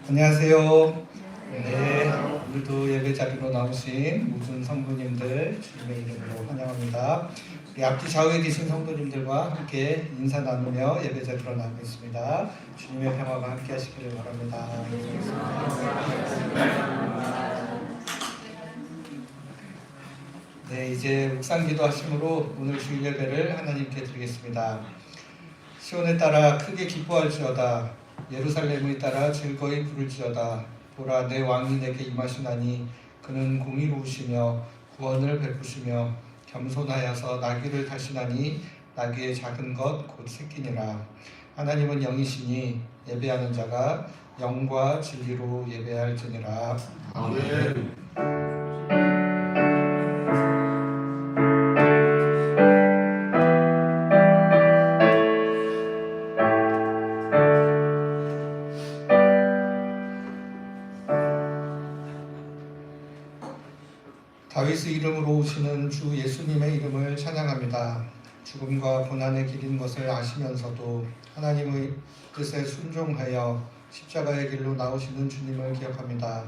안녕하세요. 네, 오늘도 예배 자리로 나오신 모든 성도님들 주님의 이름으로 환영합니다. 우리 앞뒤 좌우에 계신 성도님들과 함께 인사 나누며 예배 자리로 나오고 있습니다. 주님의 평화가 함께 하시기를 바랍니다. 네, 이제 묵상기도 하심으로 오늘 주일 예배를 하나님께 드리겠습니다. 시온에 따라 크게 기뻐할지어다. 예루살렘에 따라 즐거이 부를지어다. 보라, 내 왕이 내게 임하시나니 그는 공의로우시며 구원을 베푸시며 겸손하여서 나귀를 타시나니 나귀의 작은 것 곧 새끼니라. 하나님은 영이시니 예배하는 자가 영과 진리로 예배할지니라. 아멘. 다윗의 이름으로 오시는 주 예수님의 이름을 찬양합니다. 죽음과 고난의 길인 것을 아시면서도 하나님의 뜻에 순종하여 십자가의 길로 나오시는 주님을 기억합니다.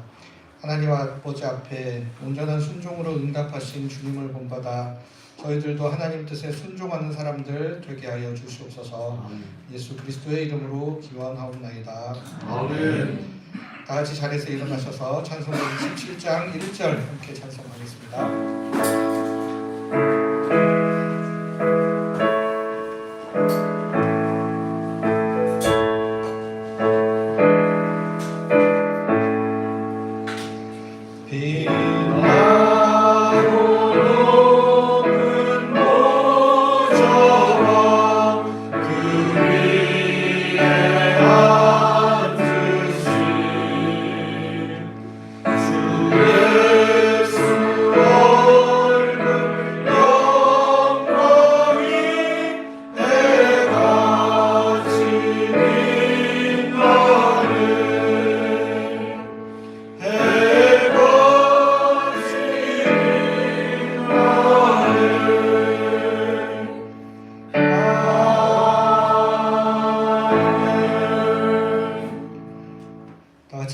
하나님 아버지 앞에 온전한 순종으로 응답하신 주님을 본받아 저희들도 하나님 뜻에 순종하는 사람들 되게 하여 주시옵소서. 예수 그리스도의 이름으로 기원하옵나이다. 아멘. 다 같이 자리에서 일어나셔서 찬송가 27장 1절 함께 찬송하겠습니다.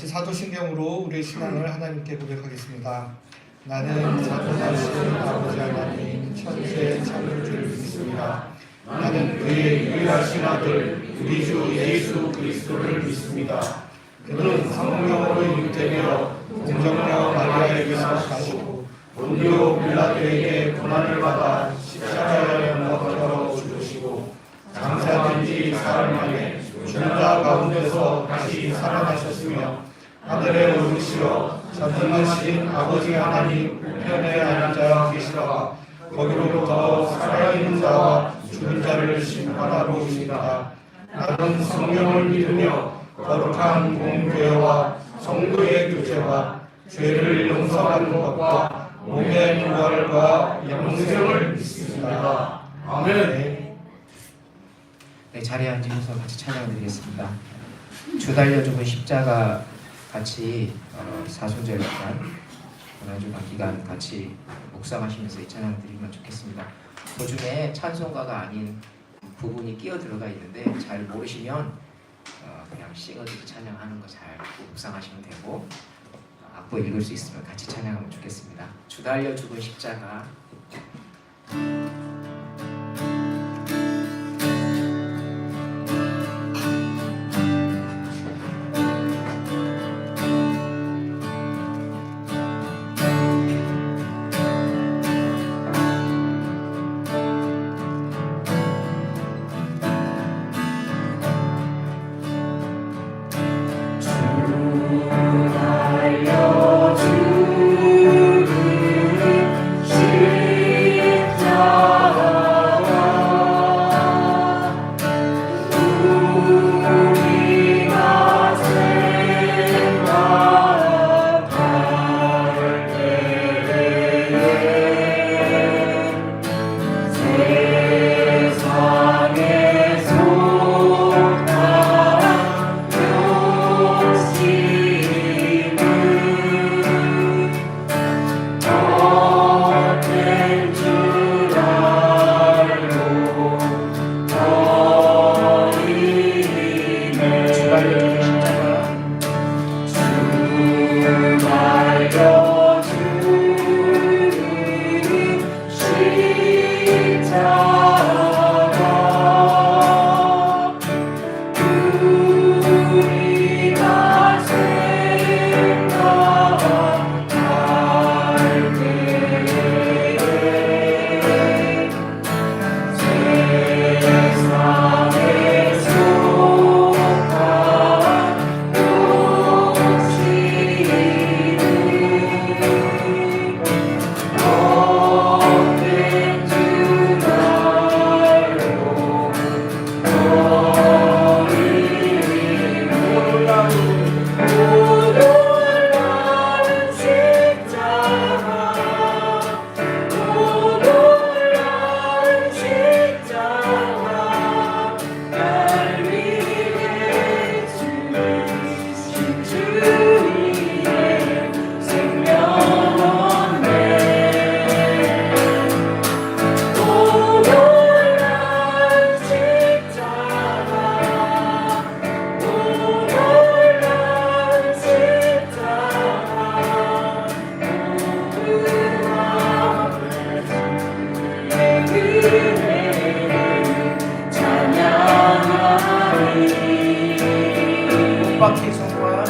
사도신경으로 우리의 신앙을 하나님께 고백하겠습니다. 나는 사도나신 아버지 하나님 천지의 창조주를 믿습니다. 나는 그의 유일하신 아들 우리 주 예수 그리스도를 믿습니다. 그는 성령으로 잉태되어 공정녀 마리아에게서 나시고 본디오 빌라도에게 고난을 받아 십자가에 못 박혀 죽으시고 장사된 지 사흘 만에 죽은 자 가운데서 다시 살아나셨으며 하늘에 오르시어 전능하신 아버지 하나님 우편에 앉아 계시다가 거기로부터 살아있는 자와 죽은 자를 심판하러 오십니다. 나는 성령을 믿으며 거룩한 공교회와 성도의 교제와 죄를 용서하는 것과 몸의 부활과 영생을 믿습니다. 아멘. 네, 자리에 앉으셔서 같이 찬양드리겠습니다. 주 달려 죽은 십자가 같이 사순절간 고난주간 기간 같이 묵상하시면서 이 찬양 드리면 좋겠습니다. 도중에 찬송가가 아닌 부분이 끼어 들어가 있는데 잘 모르시면 그냥 싱어드로 찬양하는 거 잘 묵상하시면 되고 악보 읽을 수 있으면 같이 찬양하면 좋겠습니다. 주 달려 죽은 십자가. 십자가 박힌 손과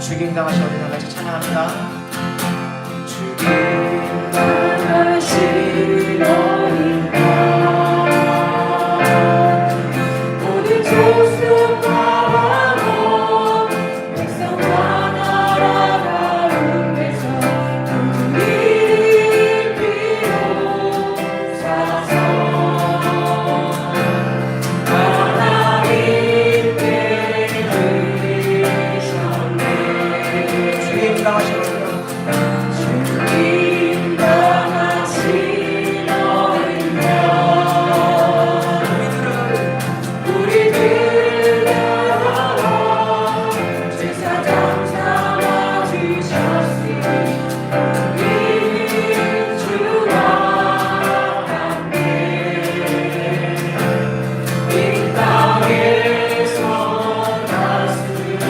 죽임당하신 우리가 같이 찬양합니다. 죽임당하신 어린아 모든 족속과 왕국 백성과 나라 가운데서 우리를 비로소서 하나님께 드리셨네. 죽임당하신 죽임당하신 어린아 우리들을 나라와 제사장 삼아 주셨으니 우리는 주와 함께 이 땅에서 다스리리.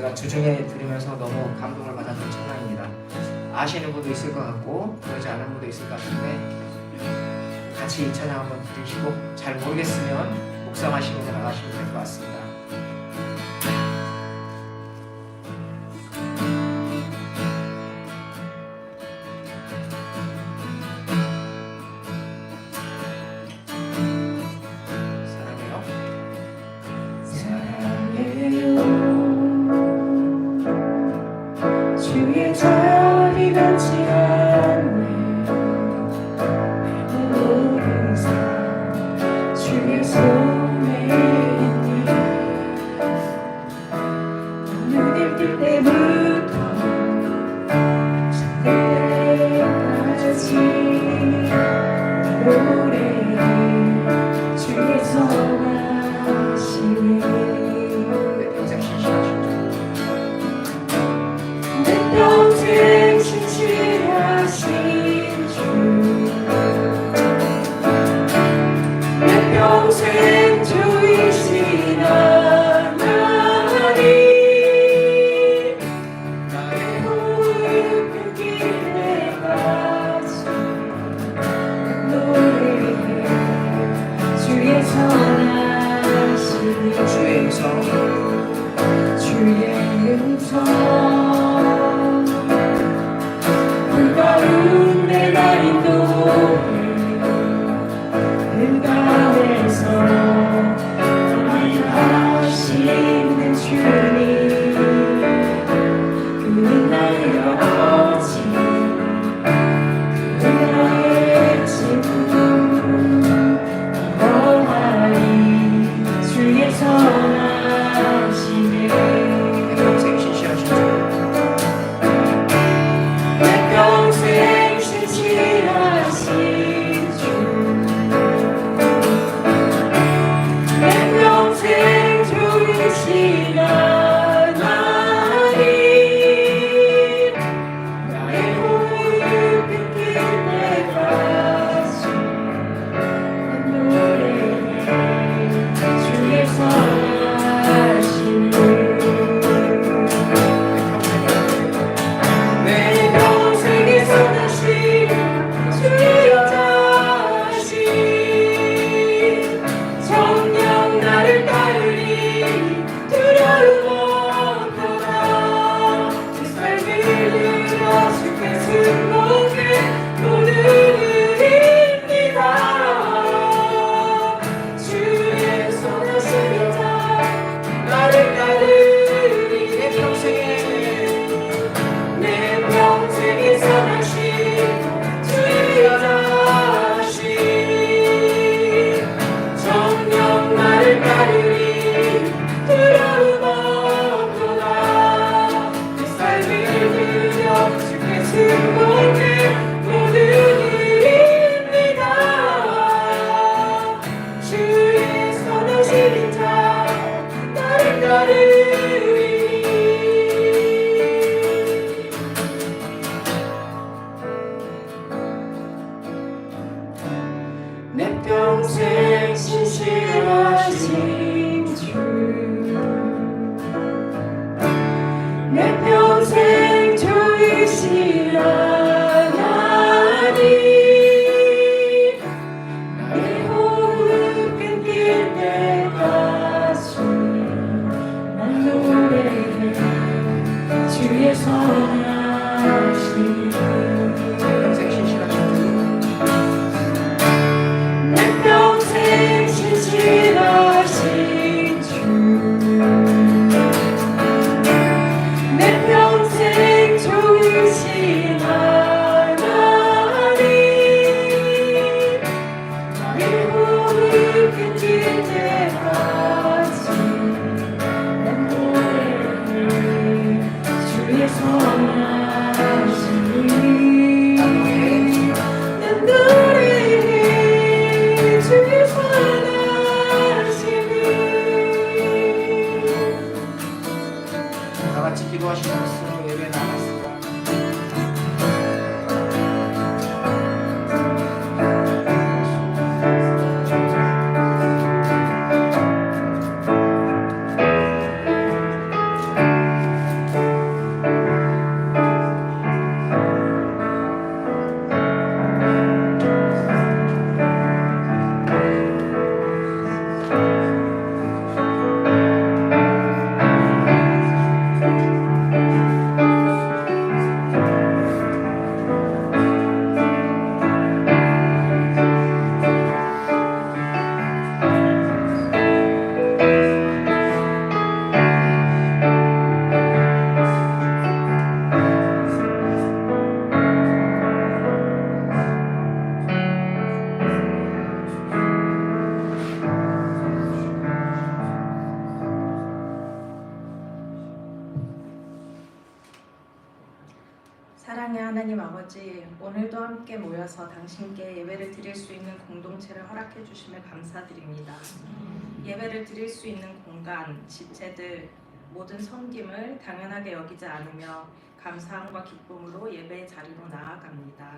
제가 주중에 들으면서 너무 감동을 받았던 찬양입니다. 아시는 분도 있을 것 같고 그러지 않은 분도 있을 것 같은데 같이 이 찬양 한번 들으시고 잘 모르겠으면 묵상하시면서 나가시면 될 것 같습니다. 주의 자리 같지 않네 모든 삶 주의 손에 있니 눈을 뜰 때부터 잠들 때까지 노래해 주의 선하시네 평생 신실하신 평생 신실하신 주 내 평생 주이신 하나님 나의 모든 길에 같이 노래해 주의 선하신 주의 사랑의 하나님 아버지, 오늘도 함께 모여서 당신께 예배를 드릴 수 있는 공동체를 허락해 주심에 감사드립니다. 예배를 드릴 수 있는 공간, 지체들, 모든 섬김을 당연하게 여기지 않으며 감사함과 기쁨으로 예배의 자리로 나아갑니다.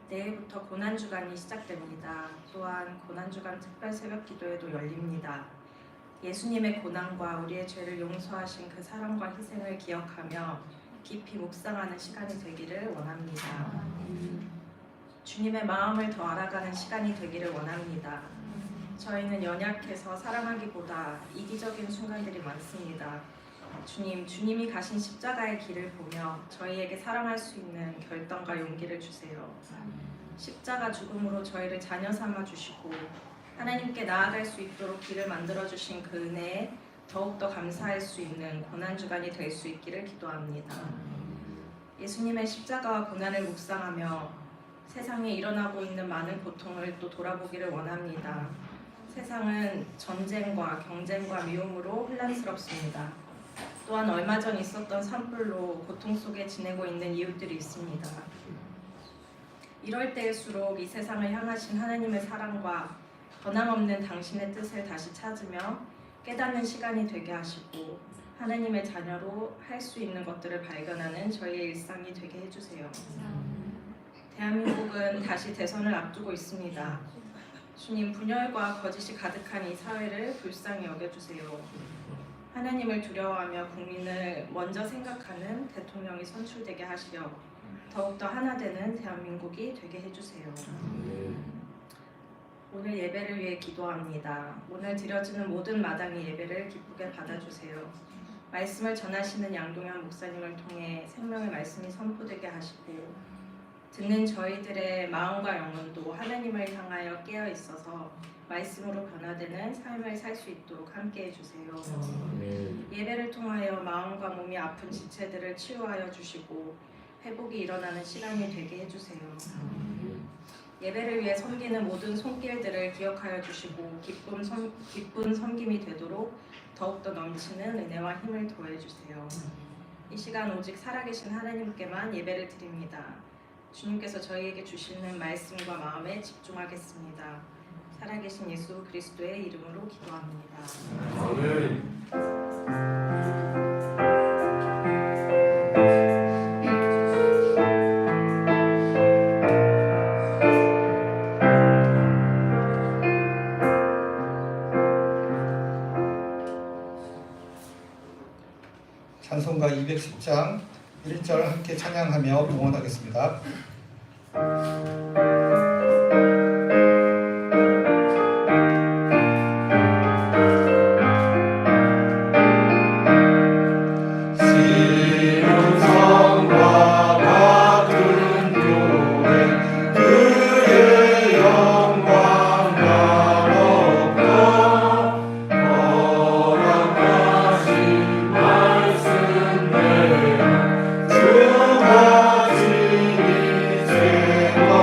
내일부터 고난주간이 시작됩니다. 또한 고난주간 특별 새벽 기도회도 열립니다. 예수님의 고난과 우리의 죄를 용서하신 그 사랑과 희생을 기억하며 깊이 묵상하는 시간이 되기를 원합니다. 주님의 마음을 더 알아가는 시간이 되기를 원합니다. 저희는 연약해서 사랑하기보다 이기적인 순간들이 많습니다. 주님이 가신 십자가의 길을 보며 저희에게 사랑할 수 있는 결단과 용기를 주세요. 십자가 죽음으로 저희를 자녀 삼아 주시고 하나님께 나아갈 수 있도록 길을 만들어 주신 그 은혜에 더욱더 감사할 수 있는 고난주간이 될 수 있기를 기도합니다. 예수님의 십자가와 고난을 묵상하며 세상에 일어나고 있는 많은 고통을 또 돌아보기를 원합니다. 세상은 전쟁과 경쟁과 미움으로 혼란스럽습니다. 또한 얼마 전 있었던 산불로 고통 속에 지내고 있는 이웃들이 있습니다. 이럴 때일수록 이 세상을 향하신 하나님의 사랑과 변함없는 당신의 뜻을 다시 찾으며 깨닫는 시간이 되게 하시고 하나님의 자녀로 할 수 있는 것들을 발견하는 저희의 일상이 되게 해주세요. 대한민국은 다시 대선을 앞두고 있습니다. 주님, 분열과 거짓이 가득한 이 사회를 불쌍히 여겨주세요. 하나님을 두려워하며 국민을 먼저 생각하는 대통령이 선출되게 하시려 더욱더 하나 되는 대한민국이 되게 해주세요. 오늘 예배를 위해 기도합니다. 오늘 드려지는 모든 마당의 예배를 기쁘게 받아주세요. 말씀을 전하시는 양동현 목사님을 통해 생명의 말씀이 선포되게 하시고 듣는 저희들의 마음과 영혼도 하나님을 향하여 깨어 있어서 말씀으로 변화되는 삶을 살 수 있도록 함께 해주세요. 예배를 통하여 마음과 몸이 아픈 지체들을 치유하여 주시고 회복이 일어나는 시간이 되게 해주세요. 예배를 위해 섬기는 모든 손길들을 기억하여 주시고 기쁜 섬김이 되도록 더욱더 넘치는 은혜와 힘을 더해주세요. 이 시간 오직 살아계신 하나님께만 예배를 드립니다. 주님께서 저희에게 주시는 말씀과 마음에 집중하겠습니다. 살아계신 예수 그리스도의 이름으로 기도합니다. 찬송가 210장 1절 함께 찬양하며 응원하겠습니다. 주가 지니 죄와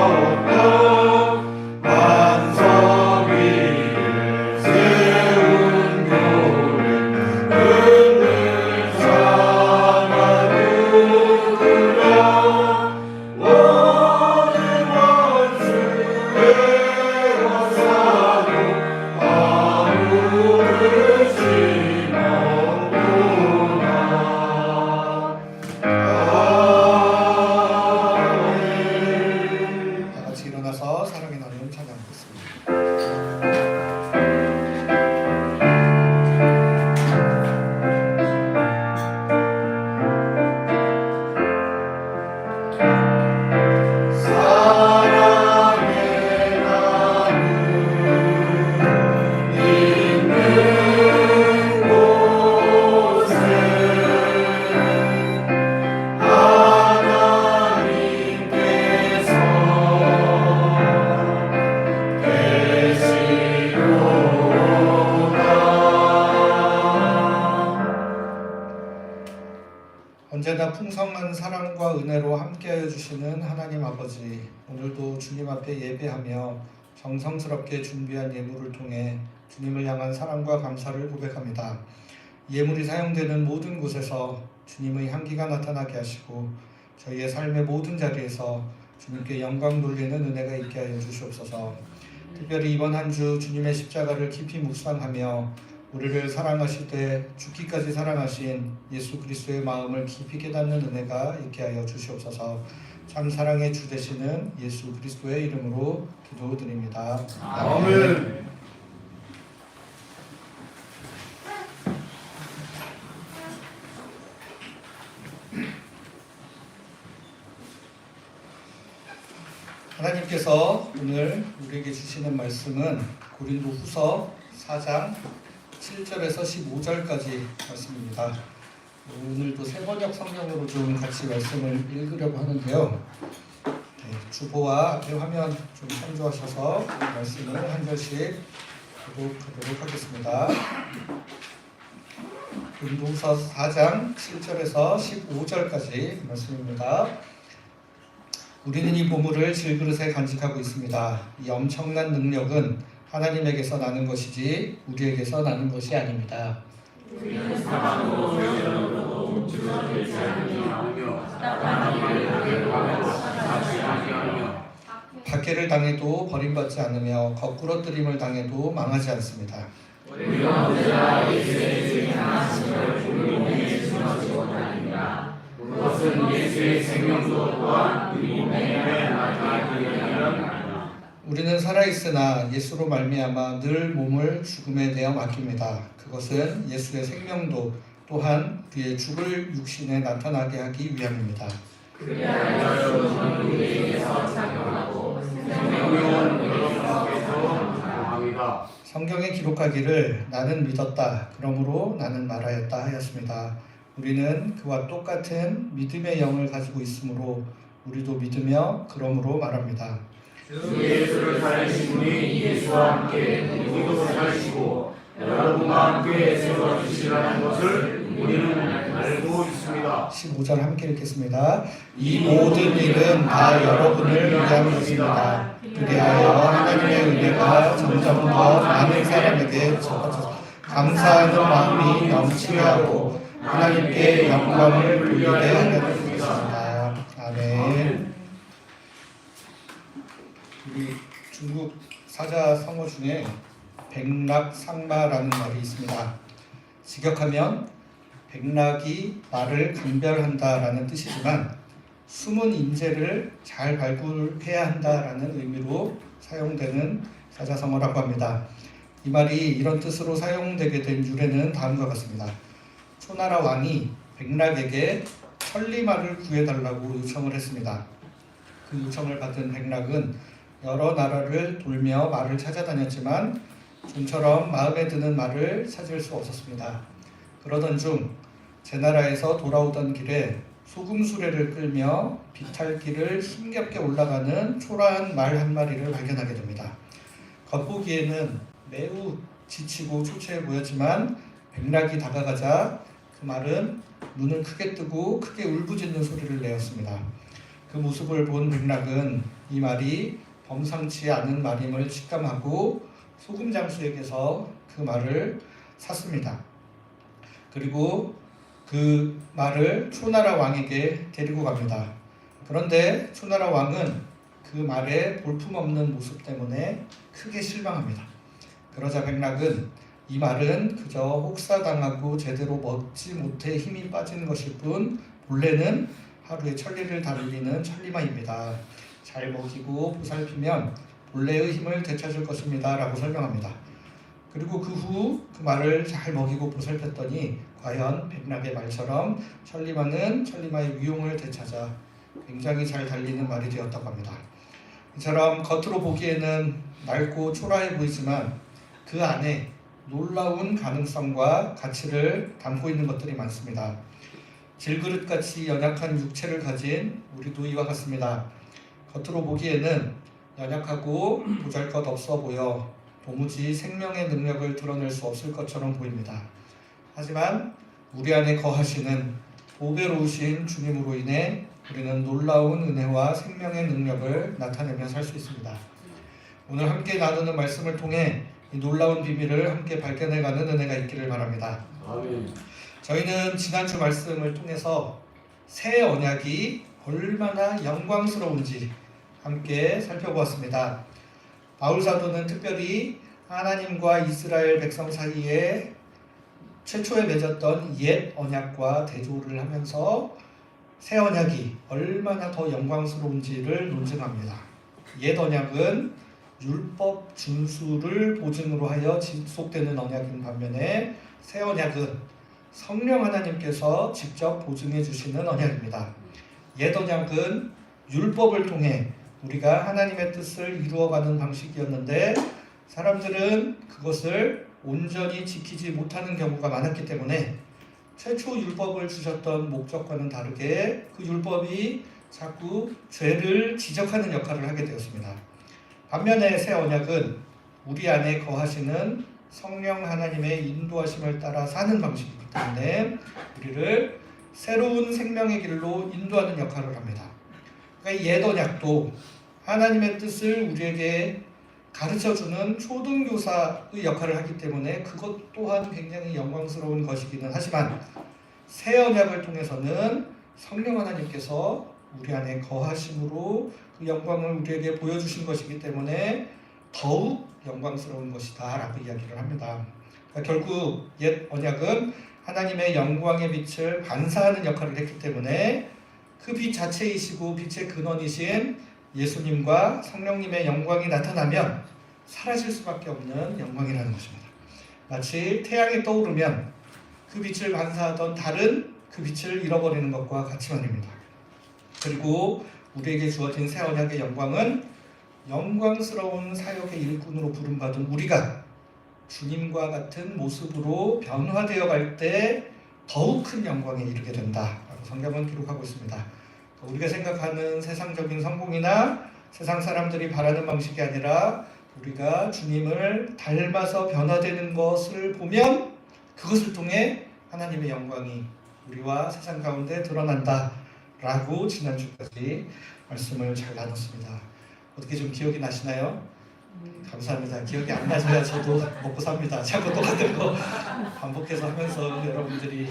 언제나 풍성한 사랑과 은혜로 함께하여 주시는 하나님 아버지, 오늘도 주님 앞에 예배하며 정성스럽게 준비한 예물을 통해 주님을 향한 사랑과 감사를 고백합니다. 예물이 사용되는 모든 곳에서 주님의 향기가 나타나게 하시고 저희의 삶의 모든 자리에서 주님께 영광 돌리는 은혜가 있게 하여 주시옵소서. 특별히 이번 한 주 주님의 십자가를 깊이 묵상하며 우리를 사랑하시되 죽기까지 사랑하신 예수 그리스도의 마음을 깊이 깨닫는 은혜가 있게 하여 주시옵소서. 참 사랑의 주 되시는 예수 그리스도의 이름으로 기도드립니다. 아멘. 하나님께서 오늘 우리에게 주시는 말씀은 고린도후서 4장 7절에서 15절까지 말씀입니다. 오늘도 새번역 성경으로 좀 같이 말씀을 읽으려고 하는데요. 주보와 앞에 화면 좀 참조하셔서 말씀을 한 절씩 교독하도록 하겠습니다. 고린도후서 4장 7절에서 15절까지 말씀입니다. 우리는 이 보물을 질그릇에 간직하고 있습니다. 이 엄청난 능력은 하나님에게서 나는 것이지 우리에게서 나는 것이 아닙니다. 우리는 사랑으로 여러분으로 주저되지 않으며 박해를 당해도 버림받지 않으며 거꾸러뜨림을 당해도 망하지 않습니다. 우리가 언제나 예수의 행하심을 우리 주어지고 다닙니다. 그것은 예수의 생명도 또한 우리 몸에 나타나기 위함이라. 우리는 살아있으나 예수로 말미암아 늘 몸을 죽음에 내어 맡깁니다. 그것은 예수의 생명도 또한 그의 죽을 육신에 나타나게 하기 위함입니다. 그리하여 우리에게서 작용하고 생명은 여러분께서 사랑합니다. 성경에 기록하기를 나는 믿었다 그러므로 나는 말하였다 하였습니다. 우리는 그와 똑같은 믿음의 영을 가지고 있으므로 우리도 믿으며 그러므로 말합니다. 주 예수를 살리신 분이 예수와 함께 우리도 살리시고 여러분과 함께 세워주시라는 것을 우리는 알고 있습니다. 15절 함께 읽겠습니다. 이 모든 일은 다 여러분을 위한 것입니다. 그리하여 하나님의 은혜가 점점 더 많은 사람에게 전파되어 감사하는 마음이 넘치게 하고 하나님께 영광을 돌리게 하는 것입니다. 아멘. 우리 중국 사자 성어 중에 백락상마라는 말이 있습니다. 직역하면 백락이 말을 감별한다라는 뜻이지만 숨은 인재를 잘 발굴해야 한다라는 의미로 사용되는 사자성어라고 합니다. 이 말이 이런 뜻으로 사용되게 된 유래는 다음과 같습니다. 초나라 왕이 백락에게 천리말을 구해달라고 요청을 했습니다. 그 요청을 받은 백락은 여러 나라를 돌며 말을 찾아다녔지만 좀처럼 마음에 드는 말을 찾을 수 없었습니다. 그러던 중 제나라에서 돌아오던 길에 소금수레를 끌며 비탈길을 힘겹게 올라가는 초라한 말 한 마리를 발견하게 됩니다. 겉보기에는 매우 지치고 초췌해 보였지만 백락이 다가가자 그 말은 눈을 크게 뜨고 크게 울부짖는 소리를 내었습니다. 그 모습을 본 백락은 이 말이 범상치 않은 말임을 직감하고 소금장수에게서 그 말을 샀습니다. 그리고 그 말을 초나라 왕에게 데리고 갑니다. 그런데 초나라 왕은 그 말의 볼품없는 모습 때문에 크게 실망합니다. 그러자 백락은 이 말은 그저 혹사당하고 제대로 먹지 못해 힘이 빠진 것일 뿐 본래는 하루에 천리를 달리는 천리마입니다. 잘 먹이고 보살피면 본래의 힘을 되찾을 것입니다 라고 설명합니다. 그리고 그 후 그 말을 잘 먹이고 보살폈더니 과연 백락의 말처럼 천리마는 천리마의 위용을 되찾아 굉장히 잘 달리는 말이 되었다고 합니다. 이처럼 겉으로 보기에는 낡고 초라해 보이지만 그 안에 놀라운 가능성과 가치를 담고 있는 것들이 많습니다. 질그릇같이 연약한 육체를 가진 우리도 이와 같습니다. 겉으로 보기에는 연약하고 보잘것없어 보여 도무지 생명의 능력을 드러낼 수 없을 것처럼 보입니다. 하지만 우리 안에 거하시는 보배로우신 주님으로 인해 우리는 놀라운 은혜와 생명의 능력을 나타내며 살 수 있습니다. 오늘 함께 나누는 말씀을 통해 이 놀라운 비밀을 함께 발견해가는 은혜가 있기를 바랍니다. 아멘. 저희는 지난주 말씀을 통해서 새 언약이 얼마나 영광스러운지 함께 살펴보았습니다. 바울 사도는 특별히 하나님과 이스라엘 백성 사이에 최초에 맺었던 옛 언약과 대조를 하면서 새 언약이 얼마나 더 영광스러운지를 논증합니다. 옛 언약은 율법 준수를 보증으로 하여 지속되는 언약인 반면에 새 언약은 성령 하나님께서 직접 보증해 주시는 언약입니다. 옛 언약은 율법을 통해 우리가 하나님의 뜻을 이루어가는 방식이었는데 사람들은 그것을 온전히 지키지 못하는 경우가 많았기 때문에 최초 율법을 주셨던 목적과는 다르게 그 율법이 자꾸 죄를 지적하는 역할을 하게 되었습니다. 반면에 새 언약은 우리 안에 거하시는 성령 하나님의 인도하심을 따라 사는 방식이기 때문에 우리를 새로운 생명의 길로 인도하는 역할을 합니다. 그러니까 옛 언약도 하나님의 뜻을 우리에게 가르쳐주는 초등교사의 역할을 하기 때문에 그것 또한 굉장히 영광스러운 것이기는 하지만 새 언약을 통해서는 성령 하나님께서 우리 안에 거하심으로 그 영광을 우리에게 보여주신 것이기 때문에 더욱 영광스러운 것이다 라고 이야기를 합니다. 그러니까 결국 옛 언약은 하나님의 영광의 빛을 반사하는 역할을 했기 때문에 그 빛 자체이시고 빛의 근원이신 예수님과 성령님의 영광이 나타나면 사라질 수밖에 없는 영광이라는 것입니다. 마치 태양이 떠오르면 그 빛을 반사하던 달은 그 빛을 잃어버리는 것과 같이 말입니다. 그리고 우리에게 주어진 새 언약의 영광은 영광스러운 사역의 일꾼으로 부름받은 우리가 주님과 같은 모습으로 변화되어 갈 때 더욱 큰 영광에 이르게 된다라고 성경은 기록하고 있습니다. 우리가 생각하는 세상적인 성공이나 세상 사람들이 바라는 방식이 아니라 우리가 주님을 닮아서 변화되는 것을 보면 그것을 통해 하나님의 영광이 우리와 세상 가운데 드러난다라고 지난주까지 말씀을 잘 나눴습니다. 어떻게 좀 기억이 나시나요? 감사합니다. 기억이 안 나서야 저도 먹고 삽니다. 자꾸 똑같은 거 반복해서 하면서 여러분들이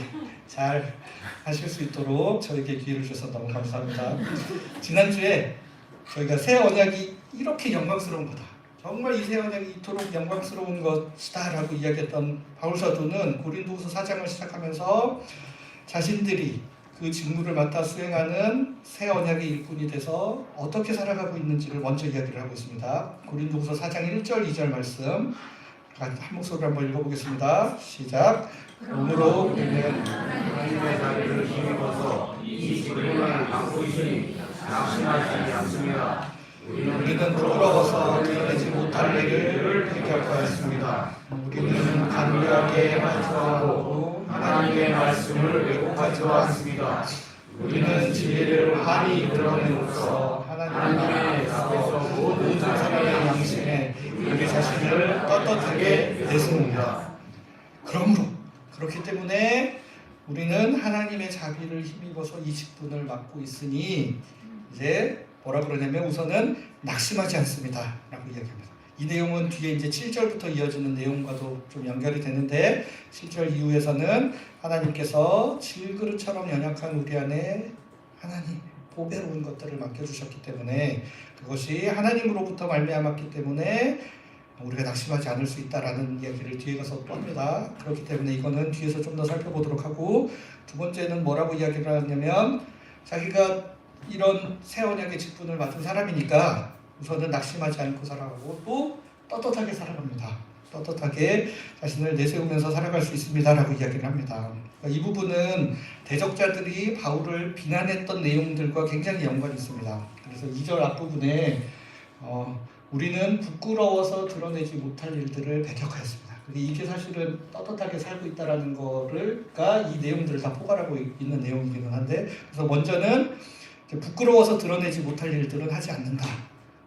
잘 하실 수 있도록 저에게 기회를 주셔서 너무 감사합니다. 지난주에 저희가 새 언약이 이렇게 영광스러운 거다. 정말 이 새 언약이 이토록 영광스러운 것이다 라고 이야기했던 바울 사도는 고린도후서 4장을 시작하면서 자신들이 그 직무를 맡아 수행하는 새 언약의 일꾼이 돼서 어떻게 살아가고 있는지를 먼저 이야기를 하고 있습니다. 고린도후서 4장 1절 2절 말씀 한 목소리로 한번 읽어보겠습니다. 시작. 그러므로 우리는 하나님의 자비를 힘입어서 이 직분을 맡고 있으니 낙심하지 않습니다. 우리는 부끄러워서 드러내지 못할 일을 배격하였습니다. 우리는 간교하게 말씀하고 하나님의 말씀을 왜곡하지 않습니다. 우리는 진리를 환히 드러내고서 하나님의 앞에서 모든 사람의 양심에 우리 자신을 떳떳하게 내세웁니다. 그러므로 그렇기 때문에 우리는 하나님의 자비를 힘입어서 이 직분을 맡고 있으니 이제 뭐라 그러냐면 우선은 낙심하지 않습니다 라고 이야기합니다. 이 내용은 뒤에 이제 7절부터 이어지는 내용과도 좀 연결이 되는데 7절 이후에서는 하나님께서 질그릇처럼 연약한 우리 안에 하나님 보배로운 것들을 맡겨주셨기 때문에 그것이 하나님으로부터 말미암았기 때문에 우리가 낙심하지 않을 수 있다라는 이야기를 뒤에 가서 또 합니다. 그렇기 때문에 이거는 뒤에서 좀 더 살펴보도록 하고 두 번째는 뭐라고 이야기를 하냐면 자기가 이런 새 언약의 직분을 맡은 사람이니까 우선은 낙심하지 않고 살아가고 또 떳떳하게 살아갑니다. 떳떳하게 자신을 내세우면서 살아갈 수 있습니다 라고 이야기를 합니다. 이 부분은 대적자들이 바울을 비난했던 내용들과 굉장히 연관이 있습니다. 그래서 2절 앞부분에 우리는 부끄러워서 드러내지 못할 일들을 배격하였습니다. 이게 사실은 떳떳하게 살고 있다는 거가 이 내용들을 다 포괄하고 있는 내용이기는 한데 그래서 먼저는 부끄러워서 드러내지 못할 일들은 하지 않는다.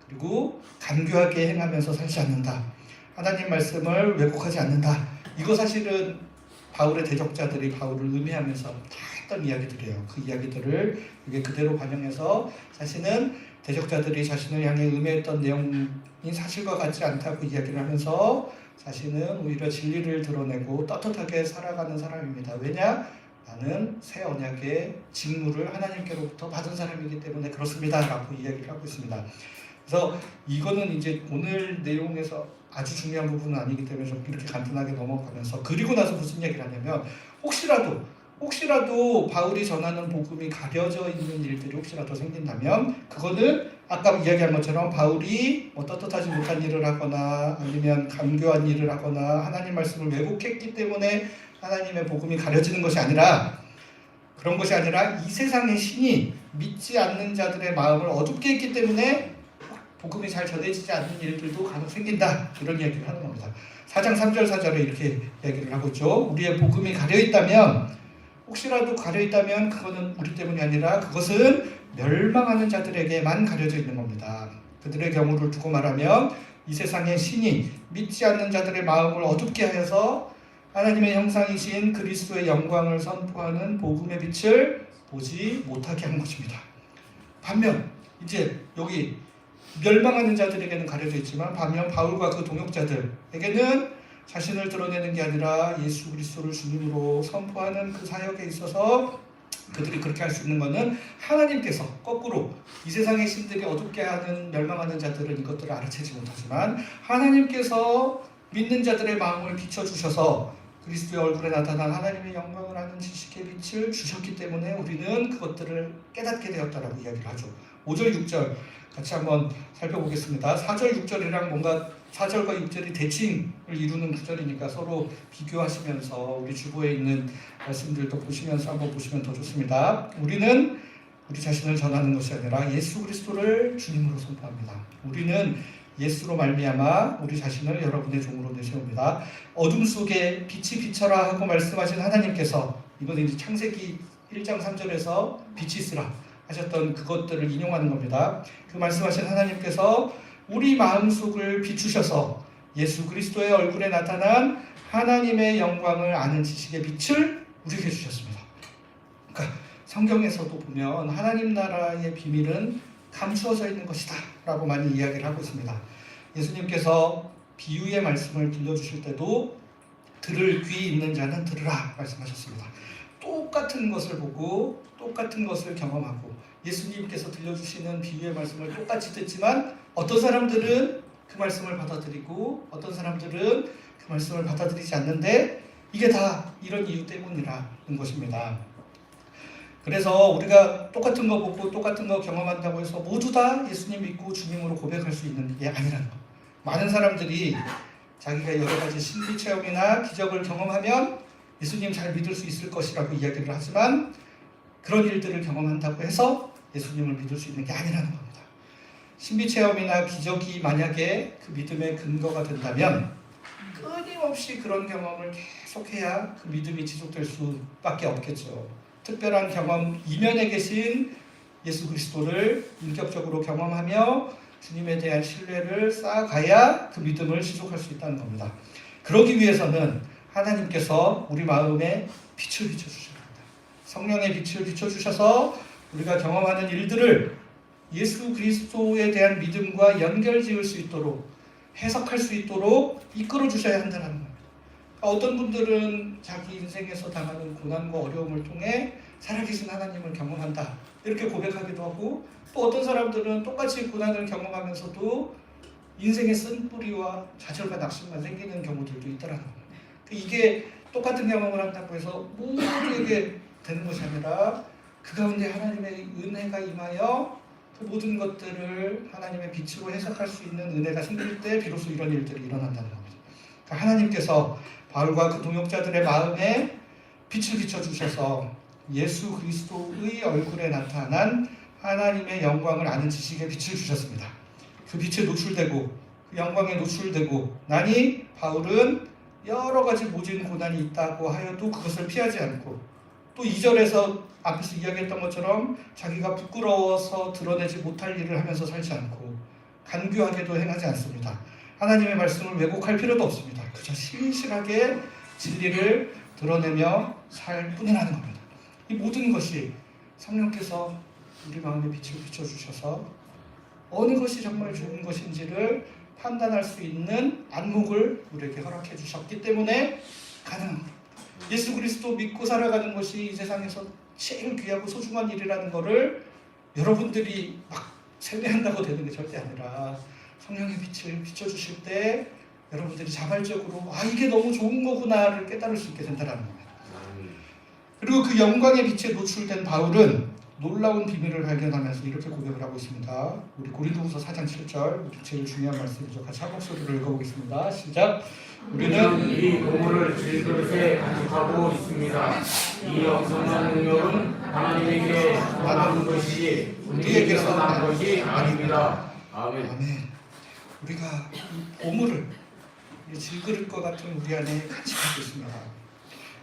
그리고 간교하게 행하면서 살지 않는다. 하나님 말씀을 왜곡하지 않는다. 이거 사실은 바울의 대적자들이 바울을 음해하면서 다 했던 이야기들이에요. 그 이야기들을 이게 그대로 반영해서 자신은 대적자들이 자신을 향해 음해했던 내용이 사실과 같지 않다고 이야기를 하면서 자신은 오히려 진리를 드러내고 떳떳하게 살아가는 사람입니다. 왜냐? 나는 새 언약의 직무를 하나님께로부터 받은 사람이기 때문에 그렇습니다. 라고 이야기를 하고 있습니다. 그래서 이거는 이제 오늘 내용에서 아주 중요한 부분은 아니기 때문에 좀 이렇게 간단하게 넘어가면서 그리고 나서 무슨 얘기를 하냐면 혹시라도 바울이 전하는 복음이 가려져 있는 일들이 혹시라도 생긴다면 그거는 아까 이야기한 것처럼 바울이 뭐 떳떳하지 못한 일을 하거나 아니면 간교한 일을 하거나 하나님 말씀을 왜곡했기 때문에 하나님의 복음이 가려지는 것이 아니라 그런 것이 아니라 이 세상의 신이 믿지 않는 자들의 마음을 어둡게 했기 때문에 복음이 잘 전해지지 않는 일들도 간혹 생긴다. 이런 이야기를 하는 겁니다. 4장 3절 4절에 이렇게 이야기를 하고 있죠. 우리의 복음이 가려있다면 혹시라도 가려있다면 그거는 우리 때문이 아니라 그것은 멸망하는 자들에게만 가려져 있는 겁니다. 그들의 경우를 두고 말하면 이 세상의 신이 믿지 않는 자들의 마음을 어둡게 하여서 하나님의 형상이신 그리스도의 영광을 선포하는 복음의 빛을 보지 못하게 한 것입니다. 반면 이제 여기 멸망하는 자들에게는 가려져 있지만 반면 바울과 그 동역자들에게는 자신을 드러내는 게 아니라 예수 그리스도를 주님으로 선포하는 그 사역에 있어서 그들이 그렇게 할 수 있는 것은 하나님께서 거꾸로 이 세상의 신들이 어둡게 하는 멸망하는 자들은 이것들을 알아채지 못하지만 하나님께서 믿는 자들의 마음을 비춰주셔서 그리스도의 얼굴에 나타난 하나님의 영광을 아는 지식의 빛을 주셨기 때문에 우리는 그것들을 깨닫게 되었다라고 이야기를 하죠. 5절 6절 같이 한번 살펴보겠습니다. 4절 6절이랑 뭔가 4절과 6절이 대칭을 이루는 구절이니까 서로 비교하시면서 우리 주보에 있는 말씀들도 보시면서 한번 보시면 더 좋습니다. 우리는 우리 자신을 전하는 것이 아니라 예수 그리스도를 주님으로 선포합니다. 우리는 예수로 말미암아 우리 자신을 여러분의 종으로 내세웁니다. 어둠 속에 빛이 비쳐라 하고 말씀하신 하나님께서 이건 이제 창세기 1장 3절에서 빛이 있으라 하셨던 그것들을 인용하는 겁니다. 그 말씀하신 하나님께서 우리 마음속을 비추셔서 예수 그리스도의 얼굴에 나타난 하나님의 영광을 아는 지식의 빛을 우리에게 주셨습니다. 그러니까 성경에서도 보면 하나님 나라의 비밀은 감추어져 있는 것이다 라고 많이 이야기를 하고 있습니다. 예수님께서 비유의 말씀을 들려주실 때도 들을 귀 있는 자는 들으라 말씀하셨습니다. 똑같은 것을 보고 똑같은 것을 경험하고 예수님께서 들려주시는 비유의 말씀을 똑같이 듣지만 어떤 사람들은 그 말씀을 받아들이고 어떤 사람들은 그 말씀을 받아들이지 않는데 이게 다 이런 이유 때문이라는 것입니다. 그래서 우리가 똑같은 거 보고 똑같은 거 경험한다고 해서 모두 다 예수님 믿고 주님으로 고백할 수 있는 게 아니라는 거. 많은 사람들이 자기가 여러 가지 신비 체험이나 기적을 경험하면 예수님 잘 믿을 수 있을 것이라고 이야기를 하지만 그런 일들을 경험한다고 해서 예수님을 믿을 수 있는 게 아니라는 겁니다. 신비 체험이나 기적이 만약에 그 믿음의 근거가 된다면 끊임없이 그런 경험을 계속해야 그 믿음이 지속될 수밖에 없겠죠. 특별한 경험, 이면에 계신 예수 그리스도를 인격적으로 경험하며 주님에 대한 신뢰를 쌓아가야 그 믿음을 지속할 수 있다는 겁니다. 그러기 위해서는 하나님께서 우리 마음에 빛을 비춰주셔야 합니다. 성령의 빛을 비춰주셔서 우리가 경험하는 일들을 예수 그리스도에 대한 믿음과 연결 지을 수 있도록 해석할 수 있도록 이끌어 주셔야 한다는 겁니다. 어떤 분들은 자기 인생에서 당하는 고난과 어려움을 통해 살아계신 하나님을 경험한다 이렇게 고백하기도 하고 또 어떤 사람들은 똑같이 고난을 경험하면서도 인생의 쓴뿌리와 좌절과 낙심만 생기는 경우들도 있더라는 겁니다. 이게 똑같은 경험을 한다고 해서 모두에게 되는 것이 아니라 그 가운데 하나님의 은혜가 임하여 그 모든 것들을 하나님의 빛으로 해석할 수 있는 은혜가 생길 때 비로소 이런 일들이 일어난다는 겁니다. 그러니까 하나님께서 바울과 그 동역자들의 마음에 빛을 비춰주셔서 예수 그리스도의 얼굴에 나타난 하나님의 영광을 아는 지식의 빛을 주셨습니다. 그 빛에 노출되고 그 영광에 노출되고 나니 바울은 여러 가지 모진 고난이 있다고 하여도 그것을 피하지 않고 또 2절에서 앞에서 이야기했던 것처럼 자기가 부끄러워서 드러내지 못할 일을 하면서 살지 않고 간교하게도 행하지 않습니다. 하나님의 말씀을 왜곡할 필요도 없습니다. 그저 신실하게 진리를 드러내며 살 뿐이라는 겁니다. 이 모든 것이 성령께서 우리 마음에 빛을 비춰주셔서 어느 것이 정말 좋은 것인지를 판단할 수 있는 안목을 우리에게 허락해 주셨기 때문에 가능합니다. 예수 그리스도 믿고 살아가는 것이 이 세상에서 제일 귀하고 소중한 일이라는 것을 여러분들이 막 세뇌한다고 되는 게 절대 아니라 성령의 빛을 비춰주실 때 여러분들이 자발적으로 이게 너무 좋은 거구나를 깨달을 수 있게 된다는 겁니다. 그리고 그 영광의 빛에 노출된 바울은 놀라운 비밀을 발견하면서 이렇게 고백을 하고 있습니다. 우리 고린도후서 4장 7절 제일 중요한 말씀이죠. 같이 한 목소리로 읽어보겠습니다. 시작. 우리는 이 보물을 질그릇에 간직하고 있습니다. 이 엄청난 능력은 하나님에게 나는 것이지 우리에게서 난 것이 아닙니다. 아멘. 아멘. 우리가 이 보물을 질그릇과 같은 우리 안에 간직하고 있습니다.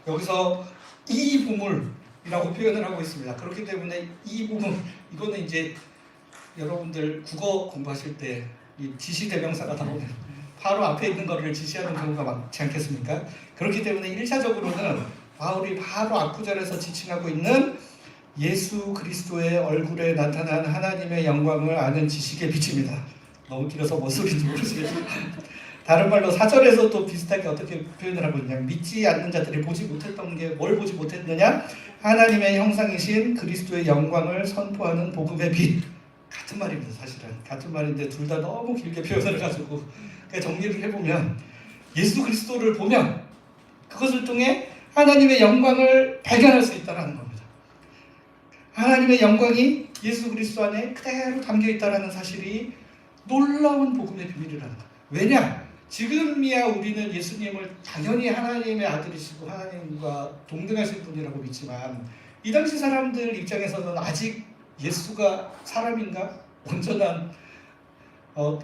여기서 이 보물이라고 표현을 하고 있습니다. 그렇기 때문에 이 보물, 이거는 이제 여러분들 국어 공부하실 때 이 지시대명사가 나오는 바로 앞에 있는 것을 지시하는 경우가 많지 않겠습니까? 그렇기 때문에 1차적으로는 바울이 바로 앞구절에서 지칭하고 있는 예수 그리스도의 얼굴에 나타난 하나님의 영광을 아는 지식의 빛입니다. 너무 길어서 뭔 소리인지 모르시겠지만 다른 말로 4절에서 또 비슷하게 어떻게 표현을 하고 있냐면 믿지 않는 자들이 보지 못했던 게 뭘 보지 못했느냐? 하나님의 형상이신 그리스도의 영광을 선포하는 복음의 빛. 같은 말입니다. 사실은 같은 말인데 둘 다 너무 길게 표현을 해가지고 정리를 해보면 예수 그리스도를 보면 그것을 통해 하나님의 영광을 발견할 수 있다는 겁니다. 하나님의 영광이 예수 그리스도 안에 그대로 담겨있다는 사실이 놀라운 복음의 비밀이라는 거예요. 왜냐? 지금이야 우리는 예수님을 당연히 하나님의 아들이시고 하나님과 동등하신 분이라고 믿지만 이 당시 사람들 입장에서는 아직 예수가 사람인가? 온전한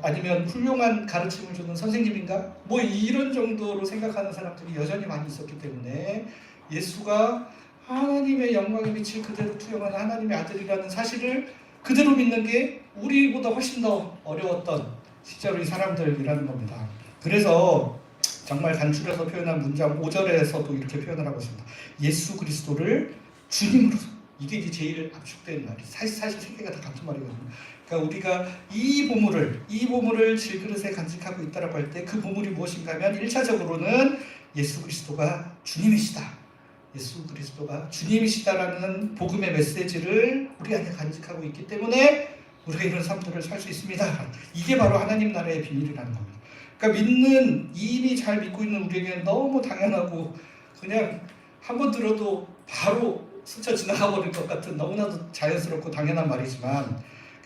아니면 훌륭한 가르침을 주는 선생님인가? 뭐 이런 정도로 생각하는 사람들이 여전히 많이 있었기 때문에 예수가 하나님의 영광의 빛을 그대로 투영하는 하나님의 아들이라는 사실을 그대로 믿는 게 우리보다 훨씬 더 어려웠던 실제로 이 사람들이라는 겁니다. 그래서 정말 간추려서 표현한 문장 5절에서도 이렇게 표현을 하고 있습니다. 예수 그리스도를 주님으로서. 이게 이제 제일 압축된 말이 사실 세 개가 다 같은 말이거든요. 그러니까 우리가 이 보물을 질그릇에 간직하고 있다라고 할 때 그 보물이 무엇인가 하면 1차적으로는 예수 그리스도가 주님이시다. 예수 그리스도가 주님이시다라는 복음의 메시지를 우리 안에 간직하고 있기 때문에 우리가 이런 삶들을 살 수 있습니다. 이게 바로 하나님 나라의 비밀이라는 겁니다. 그러니까 이미 잘 믿고 있는 우리에게는 너무 당연하고 그냥 한번 들어도 바로 스쳐 지나가 버릴 것 같은 너무나도 자연스럽고 당연한 말이지만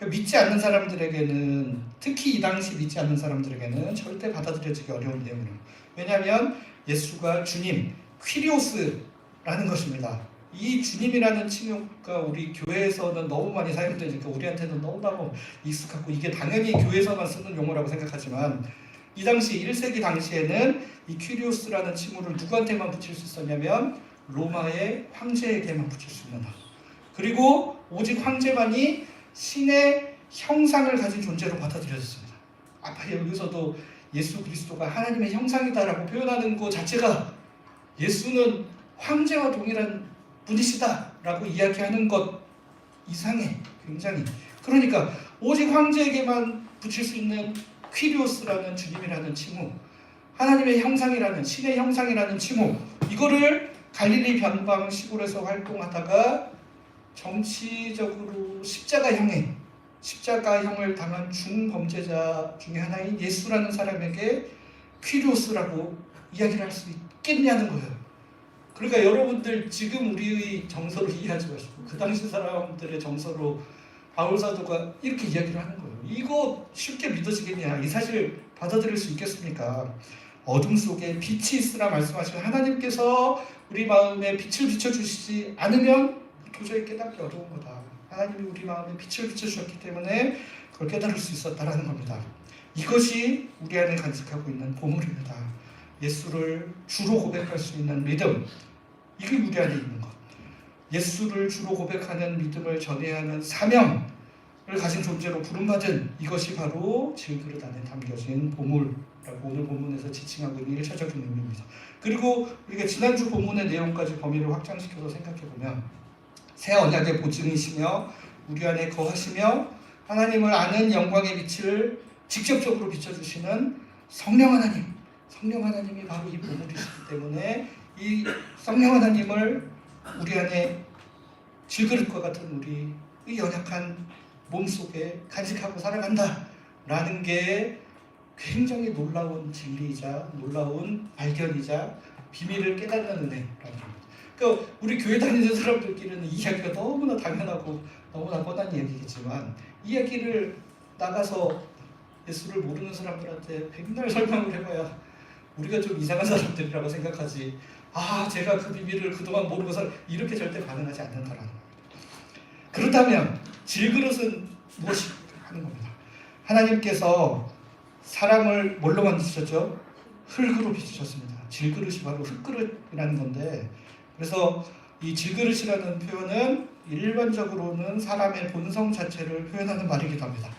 믿지 않는 사람들에게는 특히 이 당시 믿지 않는 사람들에게는 절대 받아들여지기 어려운 내용이에요. 왜냐하면 예수가 주님, 퀴리오스라는 것입니다. 이 주님이라는 칭호가 우리 교회에서는 너무 많이 사용되니까 우리한테는 너무너무 익숙하고 이게 당연히 교회에서만 쓰는 용어라고 생각하지만 이 당시 1세기 당시에는 이 퀴리오스라는 칭호를 누구한테만 붙일 수 있었냐면 로마의 황제에게만 붙일 수 있는 그리고 오직 황제만이 신의 형상을 가진 존재로 받아들여졌습니다. 아까 여기서도 예수 그리스도가 하나님의 형상이다라고 표현하는 것 자체가 예수는 황제와 동일한 분이시다라고 이야기하는 것 이상해. 굉장히. 그러니까 오직 황제에게만 붙일 수 있는 퀴리오스라는 주님이라는 칭호, 하나님의 형상이라는 신의 형상이라는 칭호, 이거를 갈릴리 변방 시골에서 활동하다가 정치적으로 십자가형을 당한 중범죄자 중에 하나인 예수라는 사람에게 퀴리오스라고 이야기를 할 수 있겠냐는 거예요. 그러니까 여러분들 지금 우리의 정서로 이해하지 마시고 그 당시 사람들의 정서로 바울 사도가 이렇게 이야기를 하는 거예요. 이거 쉽게 믿어지겠냐? 이 사실 받아들일 수 있겠습니까? 어둠 속에 빛이 있으라 말씀하시는 하나님께서 우리 마음에 빛을 비춰주시지 않으면 도저히 깨닫기 어려운 거다. 하나님이 우리 마음에 빛을 비춰주셨기 때문에 그걸 깨달을 수 있었다라는 겁니다. 이것이 우리 안에 간직하고 있는 보물입니다. 예수를 주로 고백할 수 있는 믿음, 이게 우리 안에 있는 것. 예수를 주로 고백하는 믿음을 전해야 하는 사명, 가진 존재로 부름받은 이것이 바로 질그릇 안에 담겨진 보물이라고 오늘 본문에서 지칭하고 있는 1차적인 의미입니다. 그리고 우리가 지난주 본문의 내용까지 범위를 확장시켜서 생각해보면 새 언약의 보증이시며 우리 안에 거하시며 하나님을 아는 영광의 빛을 직접적으로 비춰주시는 성령 하나님이 바로 이 보물이시기 때문에 이 성령 하나님을 우리 안에 질그릇과 같은 우리의 연약한 몸속에 간직하고 살아간다라는 게 굉장히 놀라운 진리이자 놀라운 발견이자 비밀을 깨닫는 은혜라는 겁니다. 그러니까 우리 교회 다니는 사람들끼리는 이 이야기가 너무나 당연하고 너무나 뻔한 이야기겠지만 이 이야기를 나가서 예수를 모르는 사람들한테 백날 설명을 해봐야 우리가 좀 이상한 사람들이라고 생각하지, 제가 그 비밀을 그동안 모르고 이렇게 절대 반응하지 않는다라는 겁니다. 그렇다면 질그릇은 무엇이 하는 겁니다. 하나님께서 사람을 뭘로 만드셨죠? 흙으로 빚으셨습니다. 질그릇이 바로 흙그릇이라는 건데, 그래서 이 질그릇이라는 표현은 일반적으로는 사람의 본성 자체를 표현하는 말이기도 합니다.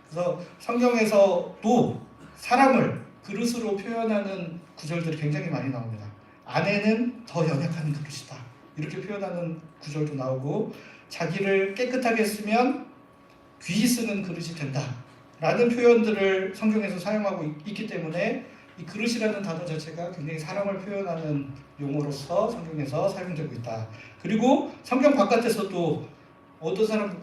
그래서 성경에서도 사람을 그릇으로 표현하는 구절들이 굉장히 많이 나옵니다. 아내는 더 연약한 그릇이다, 이렇게 표현하는 구절도 나오고, 자기를 깨끗하게 쓰면 귀히 쓰는 그릇이 된다 라는 표현들을 성경에서 사용하고 있기 때문에 이 그릇이라는 단어 자체가 굉장히 사람을 표현하는 용어로서 성경에서 사용되고 있다. 그리고 성경 바깥에서도 어떤 사람은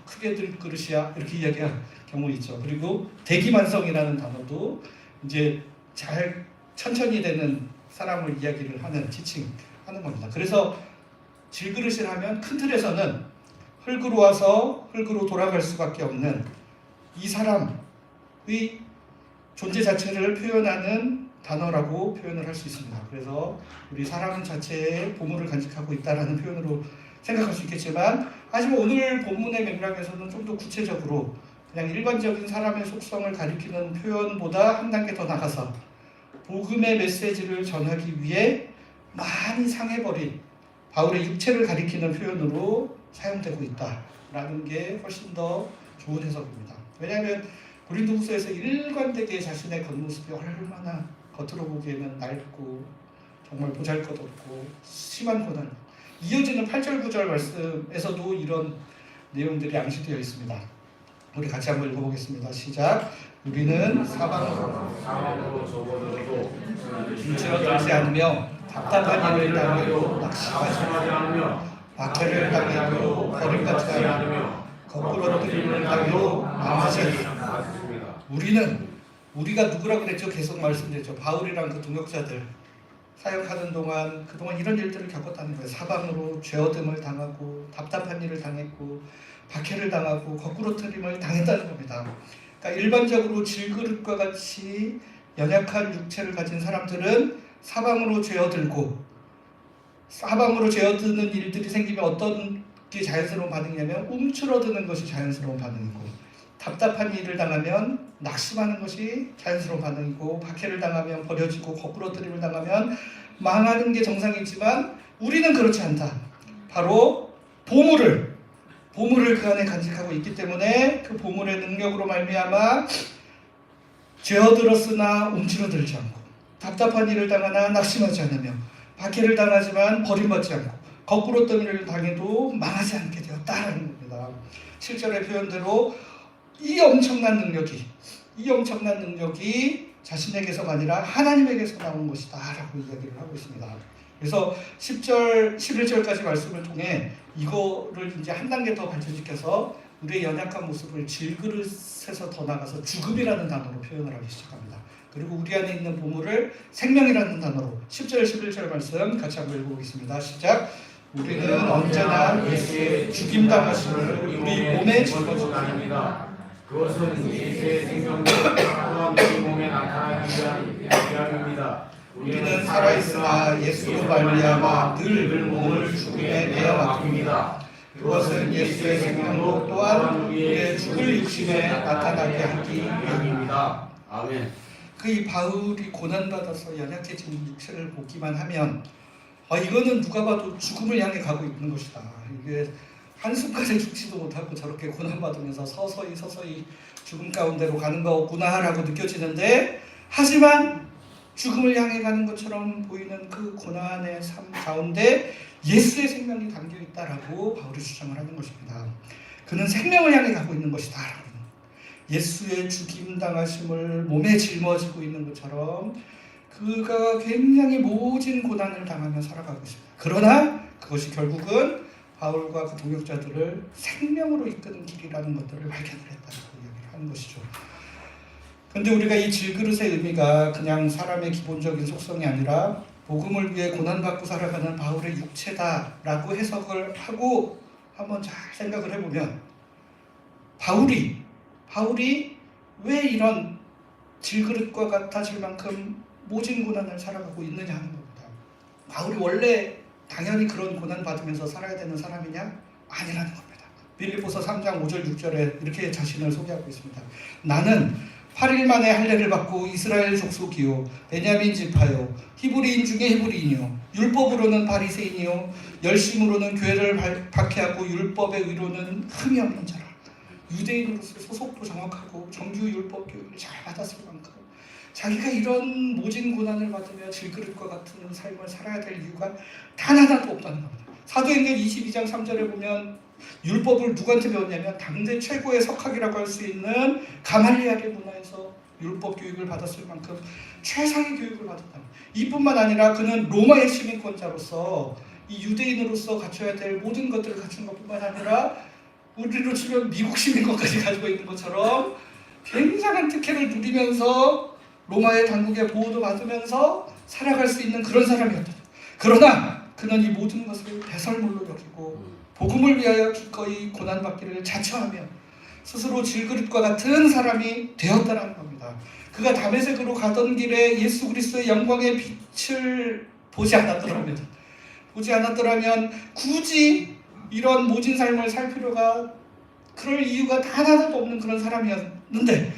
크게 들 그릇이야 이렇게 이야기할 경우 있죠. 그리고 대기만성이라는 단어도 이제 잘 천천히 되는 사람을 이야기를 하는 지칭하는 겁니다. 그래서 질그릇이라면 큰 틀에서는 흙으로 와서 흙으로 돌아갈 수밖에 없는 이 사람의 존재 자체를 표현하는 단어라고 표현을 할 수 있습니다. 그래서 우리 사람 자체에 보물을 간직하고 있다라는 표현으로 생각할 수 있겠지만, 하지만 오늘 본문의 맥락에서는 좀 더 구체적으로 그냥 일반적인 사람의 속성을 가리키는 표현보다 한 단계 더 나가서 복음의 메시지를 전하기 위해 많이 상해버린 바울의 육체를 가리키는 표현으로 사용되고 있다라는 게 훨씬 더 좋은 해석입니다. 왜냐하면 고린도후서에서 일관되게 자신의 겉모습이 얼마나 겉으로 보기에는 낡고 정말 보잘것없고 심한 고난, 이어지는 8절 9절 말씀에서도 이런 내용들이 암시되어 있습니다. 우리 같이 한번 읽어보겠습니다. 시작. 우리는 사방으로 접어들어도 힘들지 않으며 답답한 일을 당해도 낙심하지 않으며 박해를 당해도 버림받지 않으며 거꾸로 들림을 당해도 망하지 않습니다. 우리가 누구라고 그랬죠? 계속 말씀드렸죠. 바울이랑 그 동역자들 사역하는 동안 그동안 이런 일들을 겪었다는 거예요. 사방으로 죄어듬을 당하고 답답한 일을 당했고 박해를 당하고 거꾸로 틀림을 당했다는 겁니다. 그러니까 일반적으로 질그릇과 같이 연약한 육체를 가진 사람들은 사방으로 죄어들고, 사방으로 죄어드는 일들이 생기면 어떤 게 자연스러운 반응이냐면 움츠러드는 것이 자연스러운 반응이고, 답답한 일을 당하면 낙심하는 것이 자연스러운 반응이고, 박해를 당하면 버려지고 거꾸로 들임을 당하면 망하는 게 정상이지만 우리는 그렇지 않다. 바로 보물을 그 안에 간직하고 있기 때문에 그 보물의 능력으로 말미암아 죄어들었으나 움츠러들지 않고, 답답한 일을 당하나 낙심하지 않으며, 박해를 당하지만 버림받지 않고, 거꾸로 떠밀을 당해도 망하지 않게 되었다라는 겁니다. 7절의 표현대로 이 엄청난 능력이 자신에게서가 아니라 하나님에게서 나온 것이다 라고 이야기를 하고 있습니다. 그래서 10절, 11절까지 말씀을 통해 이거를 이제 한 단계 더 발전시켜서 우리의 연약한 모습을 질그릇에서 더 나가서 죽음이라는 단어로 표현을 하기 시작합니다. 그리고 우리 안에 있는 보물을 생명이라는 단어로 10절, 11절 말씀 같이 한번 읽어보겠습니다. 시작. 우리는 언제나 예수의 죽임당하심을 우리 몸에 짊어지고 아닙니다. 그것은 예수의 생명도 또한 우리 몸에 나타나기 위함입니다. 우리는 살아있으나 예수로 말미암아 늘 몸을 죽음에 내어 맡깁니다. 그것은 예수의 생명도 또한 우리의 죽을 육신에 나타나게 하기 위함입니다. 아멘. 이 바울이 고난받아서 연약해진 육체를 보기만 하면 이거는 누가 봐도 죽음을 향해 가고 있는 것이다. 이게 한순간에 죽지도 못하고 저렇게 고난받으면서 서서히 죽음 가운데로 가는 거구나라고 느껴지는데, 하지만 죽음을 향해 가는 것처럼 보이는 그 고난의 삶 가운데 예수의 생명이 담겨 있다라고 바울이 주장을 하는 것입니다. 그는 생명을 향해 가고 있는 것이다라고. 예수의 죽임 당하심을 몸에 짊어지고 있는 것처럼 그가 굉장히 모진 고난을 당하며 살아가고 있습니다. 그러나 그것이 결국은 바울과 그 동역자들을 생명으로 이끄는 길이라는 것들을 발견을 했다고 이야기를 하는 것이죠. 그런데 우리가 이 질그릇의 의미가 그냥 사람의 기본적인 속성이 아니라 복음을 위해 고난받고 살아가는 바울의 육체다라고 해석을 하고 한번 잘 생각을 해보면, 바울이 왜 이런 질그릇과 같아질 만큼 모진 고난을 살아가고 있느냐 하는 겁니다. 바울이 원래 당연히 그런 고난 받으면서 살아야 되는 사람이냐? 아니라는 겁니다. 빌립보서 3장 5절 6절에 이렇게 자신을 소개하고 있습니다. 나는 8일 만에 할례를 받고 이스라엘 족속이요 베냐민 지파요 히브리인 중에 히브리인이요 율법으로는 바리새인이요 열심으로는 교회를 박해하고 율법의 의로는 흠이 없는 자라. 유대인으로서 소속도 정확하고 정규 율법 교육을 잘 받았을 만큼 자기가 이런 모진 고난을 받으며 질그릇과 같은 삶을 살아야 될 이유가 단 하나도 없다는 겁니다. 사도행전 22장 3절에 보면 율법을 누구한테 배웠냐면 당대 최고의 석학이라고 할 수 있는 가말리엘의 문화에서 율법 교육을 받았을 만큼 최상의 교육을 받았다. 이뿐만 아니라 그는 로마의 시민권자로서 이 유대인으로서 갖춰야 될 모든 것들을 갖춘 것뿐만 아니라 우리로 치면 미국 시민권까지 가지고 있는 것처럼 굉장한 특혜를 누리면서 로마의 당국의 보호도 받으면서 살아갈 수 있는 그런 사람이었다. 그러나 그는 이 모든 것을 배설물로 여기고 복음을 위하여 기꺼이 고난받기를 자처하며 스스로 질그릇과 같은 사람이 되었다는 겁니다. 그가 다메섹으로 가던 길에 예수 그리스도의 영광의 빛을 보지 않았더라면 굳이 이런 모진 삶을 살 필요가, 그럴 이유가 단 하나도 없는 그런 사람이었는데,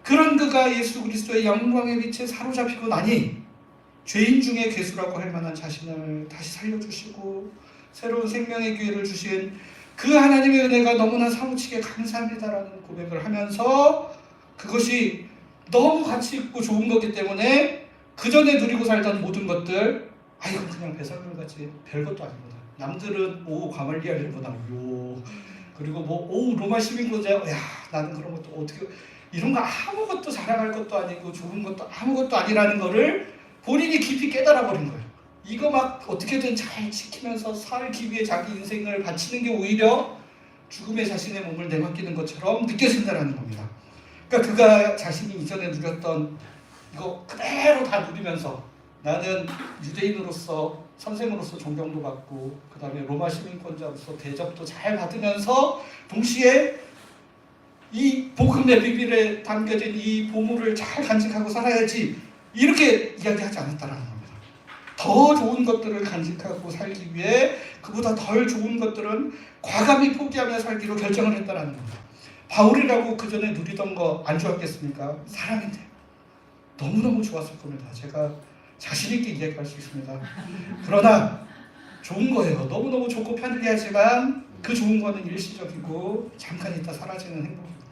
그런 그가 예수 그리스도의 영광의 빛에 사로잡히고 나니 죄인 중에 괴수라고 할 만한 자신을 다시 살려주시고 새로운 생명의 기회를 주신 그 하나님의 은혜가 너무나 사무치게 감사합니다라는 고백을 하면서, 그것이 너무 가치 있고 좋은 거기 때문에 그 전에 누리고 살던 모든 것들, 이건 그냥 배설물같이 별것도 아닙니다. 남들은 가말리엘보다 그리고 로마 시민권자, 나는 그런 것도 어떻게, 이런 거 아무것도 자랑할 것도 아니고 좋은 것도 아무것도 아니라는 거를 본인이 깊이 깨달아 버린 거예요. 이거 막 어떻게든 잘 지키면서 살기 위해 자기 인생을 바치는 게 오히려 죽음에 자신의 몸을 내맡기는 것처럼 느껴진다는 겁니다. 그러니까 그가 자신이 이전에 누렸던 이거 그대로 다 누리면서, 나는 유대인으로서 선생으로서 존경도 받고 그 다음에 로마 시민권자로서 대접도 잘 받으면서 동시에 이 복음의 비밀에 담겨진 이 보물을 잘 간직하고 살아야지, 이렇게 이야기하지 않았다는 겁니다. 더 좋은 것들을 간직하고 살기 위해 그보다 덜 좋은 것들은 과감히 포기하며 살기로 결정을 했다는 겁니다. 바울이라고 그 전에 누리던 거 안 좋았겠습니까? 사람인데 너무너무 좋았을 겁니다. 제가 자신 있게 이야기할 수 있습니다. 그러나 좋은 거예요. 너무너무 좋고 편리하지만 그 좋은 거는 일시적이고 잠깐 있다 사라지는 행복입니다.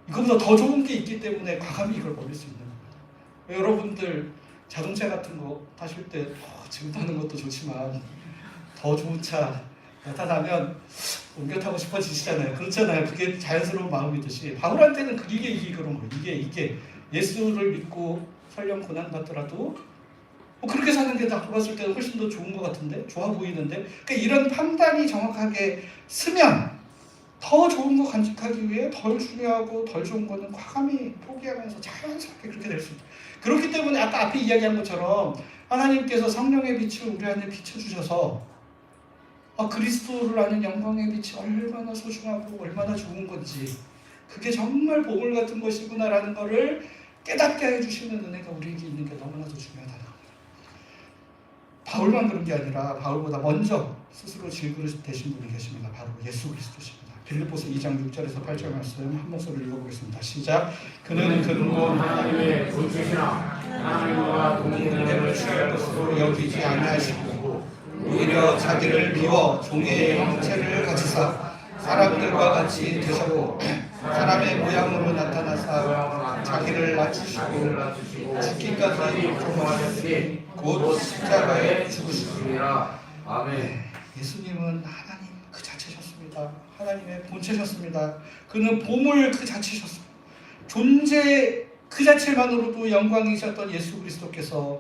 이거보다 더 좋은 게 있기 때문에 과감히 이걸 버릴 수 있는 겁니다. 여러분들 자동차 같은 거 타실 때 지금 타는 것도 좋지만 더 좋은 차 나타나면 옮겨 타고 싶어지시잖아요. 그렇잖아요. 그게 자연스러운 마음이듯이 바울한테는 이게 그런 거예요. 이게 예수를 믿고 설령 고난받더라도 그렇게 사는 게 딱 봤을 때는 훨씬 더 좋은 것 같은데, 좋아 보이는데, 그러니까 이런 판단이 정확하게 쓰면 더 좋은 거 간직하기 위해 덜 중요하고 덜 좋은 거는 과감히 포기하면서 자연스럽게 그렇게 될 수 있다. 그렇기 때문에 아까 앞에 이야기한 것처럼 하나님께서 성령의 빛을 우리 안에 비춰주셔서 그리스도를 아는 영광의 빛이 얼마나 소중하고 얼마나 좋은 건지, 그게 정말 보물 같은 것이구나라는 것을 깨닫게 해주시는 은혜가 우리에게 있는 게 너무나도 중요하다는 겁니다. 바울만 그런 게 아니라 바울보다 먼저 스스로 질그릇 되신 분이 계십니다. 바로 예수 그리스도십니다. 빌립보서 2장 6절에서 8절 말씀 한 목소리로 읽어보겠습니다. 시작. 그는 근본 하나님의 본체시나 하나님과 동등함을 취할 것으로 여기지 아니하시고 오히려 오히려 자기를 비워 종의 형체를 가지사 사람들과 같이 되셨고 사람의 모양으로 나타나사 자기를 낮추시고 죽기까지 종하셨으니 곧 십자가에 죽으시니라. 아멘. 예수님은 하나님 그 자체셨습니다. 하나님의 본체셨습니다. 그는 보물 그 자체셨습니다. 존재 그 자체만으로도 영광이셨던 예수 그리스도께서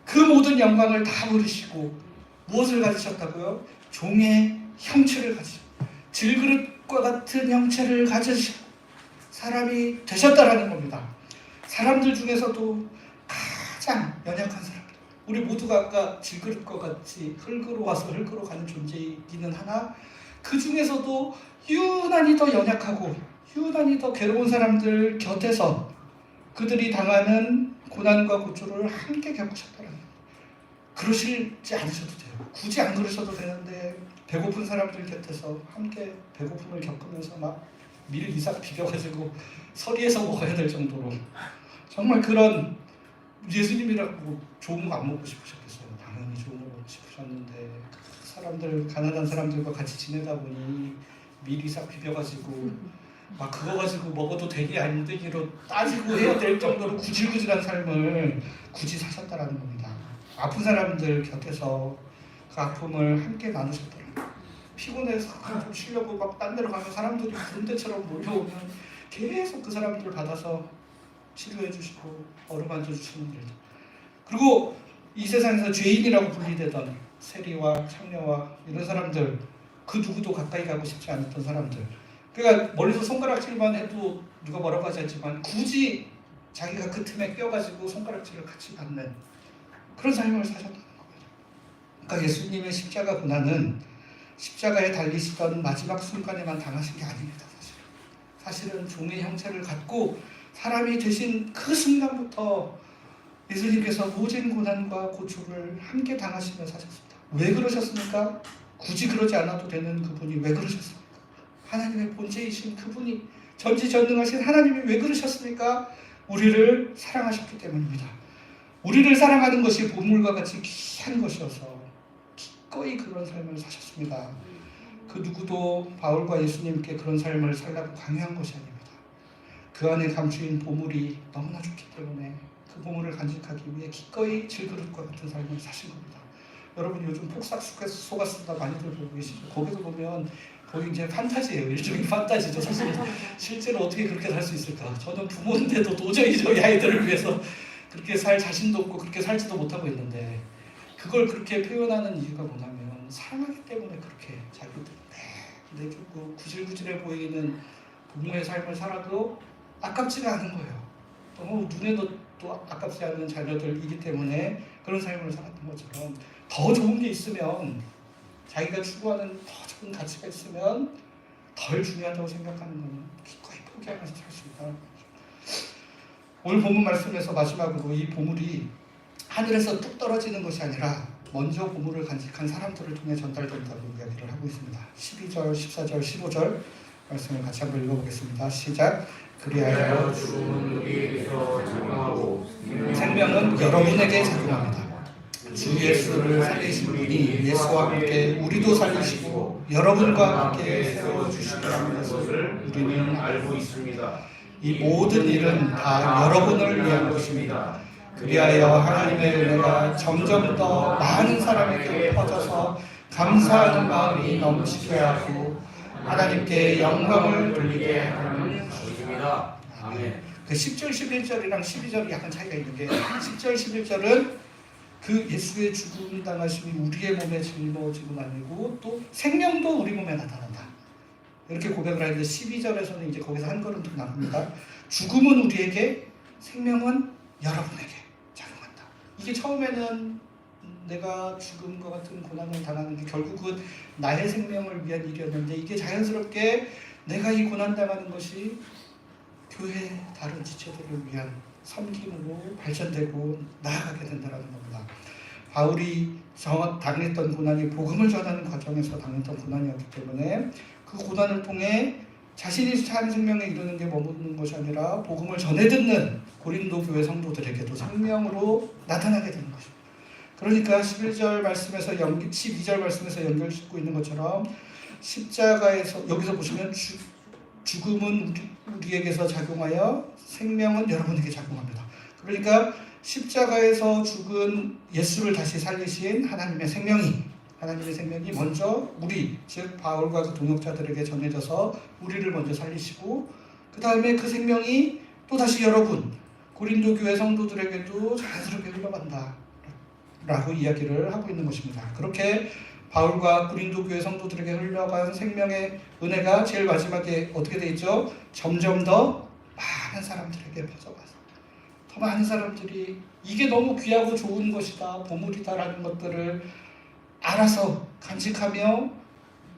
그 모든 영광을 다 버리시고 무엇을 가지셨다고요? 종의 형체를 가지셨고 질그릇과 같은 형체를 가지시고 사람이 되셨다라는 겁니다. 사람들 중에서도 가장 연약한 사람들, 우리 모두가 아까 질그릇과 같이 흙으로 와서 흙으로 가는 존재이기는 하나 그 중에서도 유난히 더 연약하고 유난히 더 괴로운 사람들 곁에서 그들이 당하는 고난과 고초를 함께 겪으셨다는 거예요. 그러시지 않으셔도 돼요. 굳이 안 그러셔도 되는데 배고픈 사람들 곁에서 함께 배고픔을 겪으면서 막 밀 이삭 비벼가지고 서리에서 먹어야 될 정도로 정말 그런 예수님이라고 좋은 거 안 먹고 싶으셨겠어요. 당연히 좋은 거 먹고 싶으셨는데 그 사람들 가난한 사람들과 같이 지내다 보니 밀 이삭 비벼가지고 막 그거 가지고 먹어도 되니 안 되니로 따지고 해야 될 정도로 구질구질한 삶을 굳이 사셨다라는 겁니다. 아픈 사람들 곁에서 그 아픔을 함께 나누셨다는 거예요. 피곤해서 좀 쉬려고 막 딴 데로 가면 사람들이 군대처럼 몰려오면 계속 그 사람들을 받아서 치료해 주시고 어루만져 주시는 일들. 그리고 이 세상에서 죄인이라고 분리되던 세리와 창녀와 이런 사람들 그 누구도 가까이 가고 싶지 않았던 사람들. 그러니까 멀리서 손가락질만 해도 누가 뭐라고 하지 않지만 굳이 자기가 그 틈에 껴가지고 손가락질을 같이 받는 그런 삶을 사셨다는 겁니다. 그러니까 예수님의 십자가 고난은 십자가에 달리시던 마지막 순간에만 당하신 게 아닙니다. 사실은 종의 형체를 갖고 사람이 되신 그 순간부터 예수님께서 모든 고난과 고초를 함께 당하시면서 사셨습니다. 왜 그러셨습니까? 굳이 그러지 않아도 되는 그분이 왜 그러셨습니까? 하나님의 본체이신 그분이 전지전능하신 하나님이 왜 그러셨습니까? 우리를 사랑하셨기 때문입니다. 우리를 사랑하는 것이 보물과 같이 귀한 것이어서 기꺼이 그런 삶을 사셨습니다. 그 누구도 바울과 예수님께 그런 삶을 살라고 강요한 것이 아닙니다. 그 안에 감추인 보물이 너무나 좋기 때문에 그 보물을 간직하기 위해 기꺼이 질그릇과 같은 삶을 사신 겁니다. 여러분 요즘 폭삭 속았수다 많이들 보고 계시죠? 거기서 보면 거기 이제 판타지예요. 일종의 판타지죠. 사실 실제로 어떻게 그렇게 살 수 있을까? 저는 부모인데도 도저히 저희 아이들을 위해서 그렇게 살 자신도 없고 그렇게 살지도 못하고 있는데 그걸 그렇게 표현하는 이유가 뭐냐면 사랑하기 때문에 그렇게 자기들 내주고 구질구질해 보이는 부모의 삶을 살아도 아깝지가 않은 거예요. 너무 눈에도 또 아깝지 않은 자녀들이기 때문에 그런 삶을 살았던 것처럼 더 좋은 게 있으면 자기가 추구하는 더 좋은 가치가 있으면 덜 중요하다고 생각하는 것은 기꺼이 포기하면서 살 수 있다는 거죠. 오늘 본문 말씀에서 마지막으로 이 보물이 하늘에서 뚝 떨어지는 것이 아니라 먼저 보물을 간직한 사람들을 통해 전달된다고 이야기를 하고 있습니다. 12절, 14절, 15절 말씀을 같이 한번 읽어보겠습니다. 시작. 그리하여 죽음은 우리에게서 작용하고 생명은 여러분에게 작용합니다. 주 예수를 살리신 분이 예수와 함께 우리도 살리시고 여러분과 함께 세워주시리라는 것을 우리는 알고 있습니다. 이 모든 일은 다 여러분을 위한 것입니다. 그리하여 하나님의 은혜가 점점 더 많은 사람에게 퍼져서 감사하는 마음이 넘치게 하고 하나님께 영광을 돌리게 하는 것입니다. 아멘. 그 10절, 11절이랑 12절이 약간 차이가 있는 게 10절, 11절은 그 예수의 죽음 당하심이 우리의 몸에 짊어지고 아니고 또 생명도 우리 몸에 나타난다. 이렇게 고백을 하는데 12절에서는 이제 거기서 한 걸음 더 나옵니다. 죽음은 우리에게, 생명은 여러분에게 작용한다. 이게 처음에는 내가 죽음과 같은 고난을 당하는데 결국은 나의 생명을 위한 일이었는데 이게 자연스럽게 내가 이 고난 당하는 것이 교회 다른 지체들을 위한 섬김으로 발전되고 나아가게 된다는 겁니다. 바울이 당했던 고난이 복음을 전하는 과정에서 당했던 고난이었기 때문에 그 고난을 통해 자신이 산 생명에 이르는 게 머무는 것이 아니라 복음을 전해 듣는 고린도 교회 성도들에게도 생명으로 나타나게 되는 것입니다. 그러니까 11절 말씀에서 12절 말씀에서 연결 짓고 있는 것처럼 십자가에서 여기서 보시면 죽음은 우리에게서 작용하여 생명은 여러분에게 작용합니다. 그러니까 십자가에서 죽은 예수를 다시 살리신 하나님의 생명이 먼저 우리 즉 바울과 그 동역자들에게 전해져서 우리를 먼저 살리시고 그 다음에 그 생명이 또 다시 여러분 고린도 교회 성도들에게도 자연스럽게 흘러간다 라고 이야기를 하고 있는 것입니다. 그렇게 바울과 고린도 교회 성도들에게 흘러간 생명의 은혜가 제일 마지막에 어떻게 돼 있죠? 점점 더 많은 사람들에게 퍼져가서 더 많은 사람들이 이게 너무 귀하고 좋은 것이다, 보물이다라는 것들을 알아서 간직하며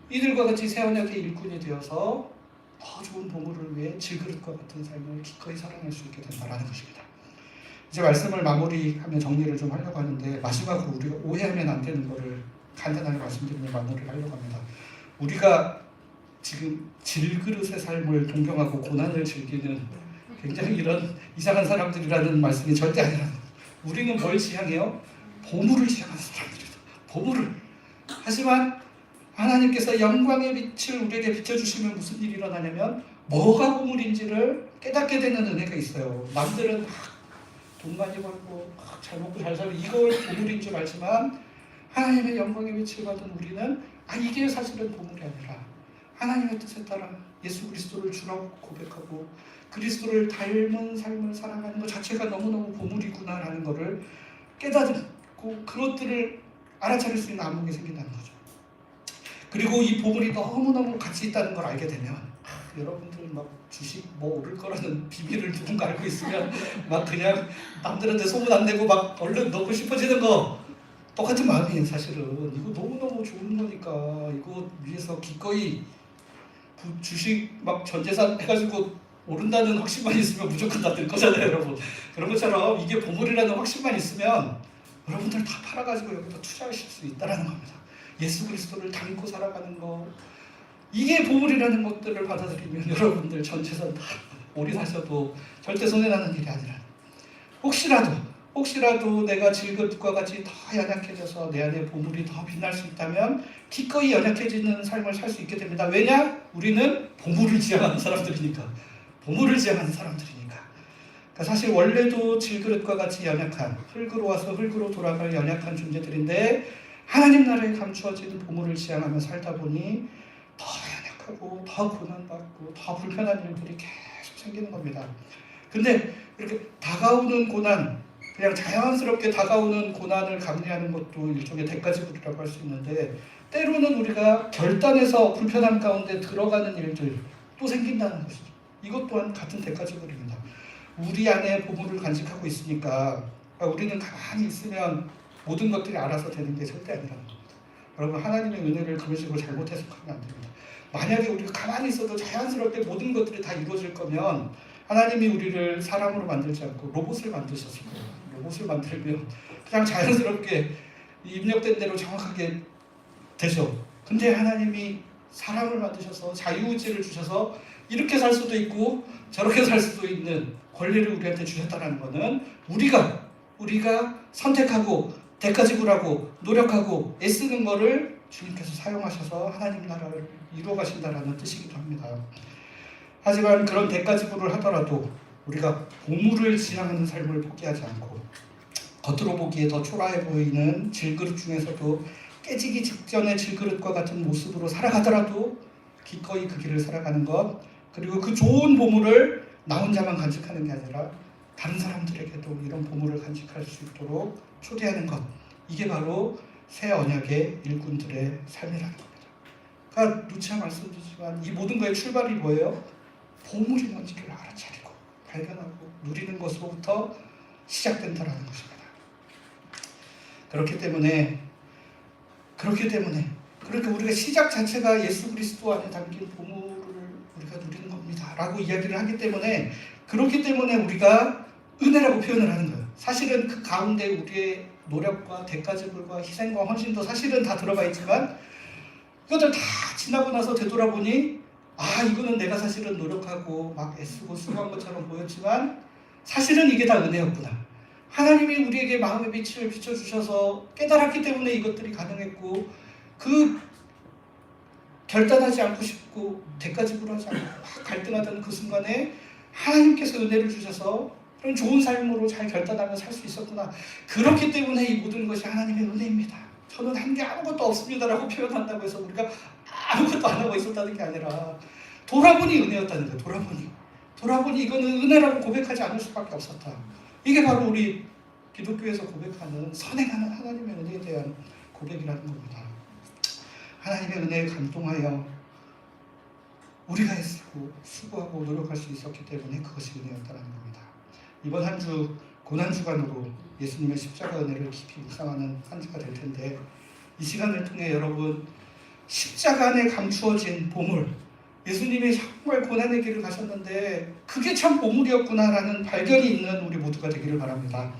이들과 같이 새 언약의 일꾼이 되어서 더 좋은 보물을 위해 질그릇과 같은 삶을 기꺼이 살아낼 수 있게 된다라는 것입니다. 이제 말씀을 마무리하며 정리를 좀 하려고 하는데 마지막으로 우리가 오해하면 안 되는 것을 간단하게 말씀드리며 마무리를 하려고 합니다. 우리가 지금 질그릇의 삶을 동경하고 고난을 즐기는 굉장히 이런 이상한 사람들이라는 말씀이 절대 아니라는 겁니다. 우리는 뭘 지향해요? 보물을 지향하는 사람들이다. 보물을. 하지만 하나님께서 영광의 빛을 우리에게 비춰주시면 무슨 일이 일어나냐면 뭐가 보물인지를 깨닫게 되는 은혜가 있어요. 남들은 막 돈 많이 벌고 막 잘 먹고 잘 살고 이걸 보물인 줄 알지만 하나님의 영광의 빛을 받은 우리는 이게 사실은 보물이 아니라 하나님의 뜻에 따라 예수 그리스도를 주라고 고백하고 그리스도를 닮은 삶을 살아가는 것 자체가 너무너무 보물이구나라는 것을 깨닫고 그것들을 알아차릴 수 있는 안목이 생긴다는 거죠. 그리고 이 보물이 너무너무 가치 있다는 걸 알게 되면 여러분들 막 주식 뭐 오를 거라는 비밀을 누군가 알고 있으면 막 그냥 남들한테 소문 안 내고 막 얼른 넣고 싶어지는 거 똑같은 마음이에요. 사실은 이거 너무너무 좋은 거니까 이거 위해서 기꺼이 주식 막 전 재산 해가지고 오른다는 확신만 있으면 무조건 다 될 거잖아요, 여러분. 그런 것처럼 이게 보물이라는 확신만 있으면 여러분들 다 팔아가지고 여기다 투자하실 수 있다라는 겁니다. 예수 그리스도를 닮고 살아가는 거 이게 보물이라는 것들을 받아들이면 여러분들 전 재산 다 올인하셔도 절대 손해나는 일이 아니라 혹시라도 내가 질것과 같이 더 연약해져서 내 안에 보물이 더 빛날 수 있다면 기꺼이 연약해지는 삶을 살 수 있게 됩니다. 왜냐? 우리는 보물을 지향하는 사람들이니까. 그러니까 사실 원래도 질그릇과 같이 연약한 흙으로 와서 흙으로 돌아갈 연약한 존재들인데 하나님 나라에 감추어진 보물을 지향하며 살다 보니 더 연약하고 더 고난받고 더 불편한 일들이 계속 생기는 겁니다. 근데 이렇게 다가오는 고난, 그냥 자연스럽게 다가오는 고난을 감내하는 것도 일종의 대가지불이라고 할 수 있는데 때로는 우리가 결단해서 불편함 가운데 들어가는 일들 또 생긴다는 것이죠. 이것 또한 같은 대가지불입니다. 우리 안에 보물을 간직하고 있으니까 우리는 가만히 있으면 모든 것들이 알아서 되는 게 절대 아니라는 겁니다. 여러분 하나님의 은혜를 그런 식으로 잘못 해석하면 안 됩니다. 만약에 우리가 가만히 있어도 자연스럽게 모든 것들이 다 이루어질 거면 하나님이 우리를 사람으로 만들지 않고 로봇을 만드셨을 거예요. 로봇을 만들면 그냥 자연스럽게 입력된 대로 정확하게 되죠. 근데 하나님이 사람을 만드셔서 자유의지를 주셔서 이렇게 살 수도 있고 저렇게 살 수도 있는 권리를 우리한테 주셨다는 것은 우리가 선택하고 대가지불하고 노력하고 애쓰는 것을 주님께서 사용하셔서 하나님 나라를 이루어 가신다는 뜻이기도 합니다. 하지만 그런 대가지불을 하더라도 우리가 보물을 지향하는 삶을 포기하지 않고 겉으로 보기에 더 초라해 보이는 질그릇 중에서도 깨지기 직전의 질그릇과 같은 모습으로 살아가더라도 기꺼이 그 길을 살아가는 것, 그리고 그 좋은 보물을 나 혼자만 간직하는 게 아니라 다른 사람들에게도 이런 보물을 간직할 수 있도록 초대하는 것, 이게 바로 새 언약의 일꾼들의 삶이라는 겁니다. 그러니까 누차 말씀드리지만 이 모든 거의 출발이 뭐예요? 보물이 뭔지를 알아차리고 발견하고 누리는 것으로부터 시작된다라는 것입니다. 그렇기 때문에 그러니까 우리가 시작 자체가 예수 그리스도 안에 담긴 보물을 우리가 누리는 겁니다 라고 이야기를 하기 때문에, 그렇기 때문에 우리가 은혜라고 표현을 하는 거예요. 사실은 그 가운데 우리의 노력과 대가지불과 희생과 헌신도 사실은 다 들어가 있지만 이것들 다 지나고 나서 되돌아보니 이거는 내가 사실은 노력하고 막 애쓰고 수고한 것처럼 보였지만 사실은 이게 다 은혜였구나. 하나님이 우리에게 마음의 빛을 비춰주셔서 깨달았기 때문에 이것들이 가능했고, 그 결단하지 않고 싶고 대가지불하지 않고 막 갈등하던 그 순간에 하나님께서 은혜를 주셔서 그런 좋은 삶으로 잘 결단하며 살 수 있었구나. 그렇기 때문에 이 모든 것이 하나님의 은혜입니다. 저는 한 게 아무것도 없습니다라고 표현한다고 해서 우리가 아무것도 안 하고 있었다는 게 아니라 돌아보니 은혜였다는 거예요. 돌아보니 이거는 은혜라고 고백하지 않을 수밖에 없었다. 이게 바로 우리 기독교에서 고백하는 선행하는 하나님의 은혜에 대한 고백이라는 겁니다. 하나님의 은혜에 감동하여 우리가 애쓰고 수고하고 노력할 수 있었기 때문에 그것이 은혜였다는 겁니다. 이번 한 주 고난주간으로 예수님의 십자가 은혜를 깊이 묵상하는 한 주가 될 텐데, 이 시간을 통해 여러분 십자가 안에 감추어진 보물, 예수님이 정말 고난의 길을 가셨는데 그게 참 보물이었구나라는 발견이 있는 우리 모두가 되기를 바랍니다.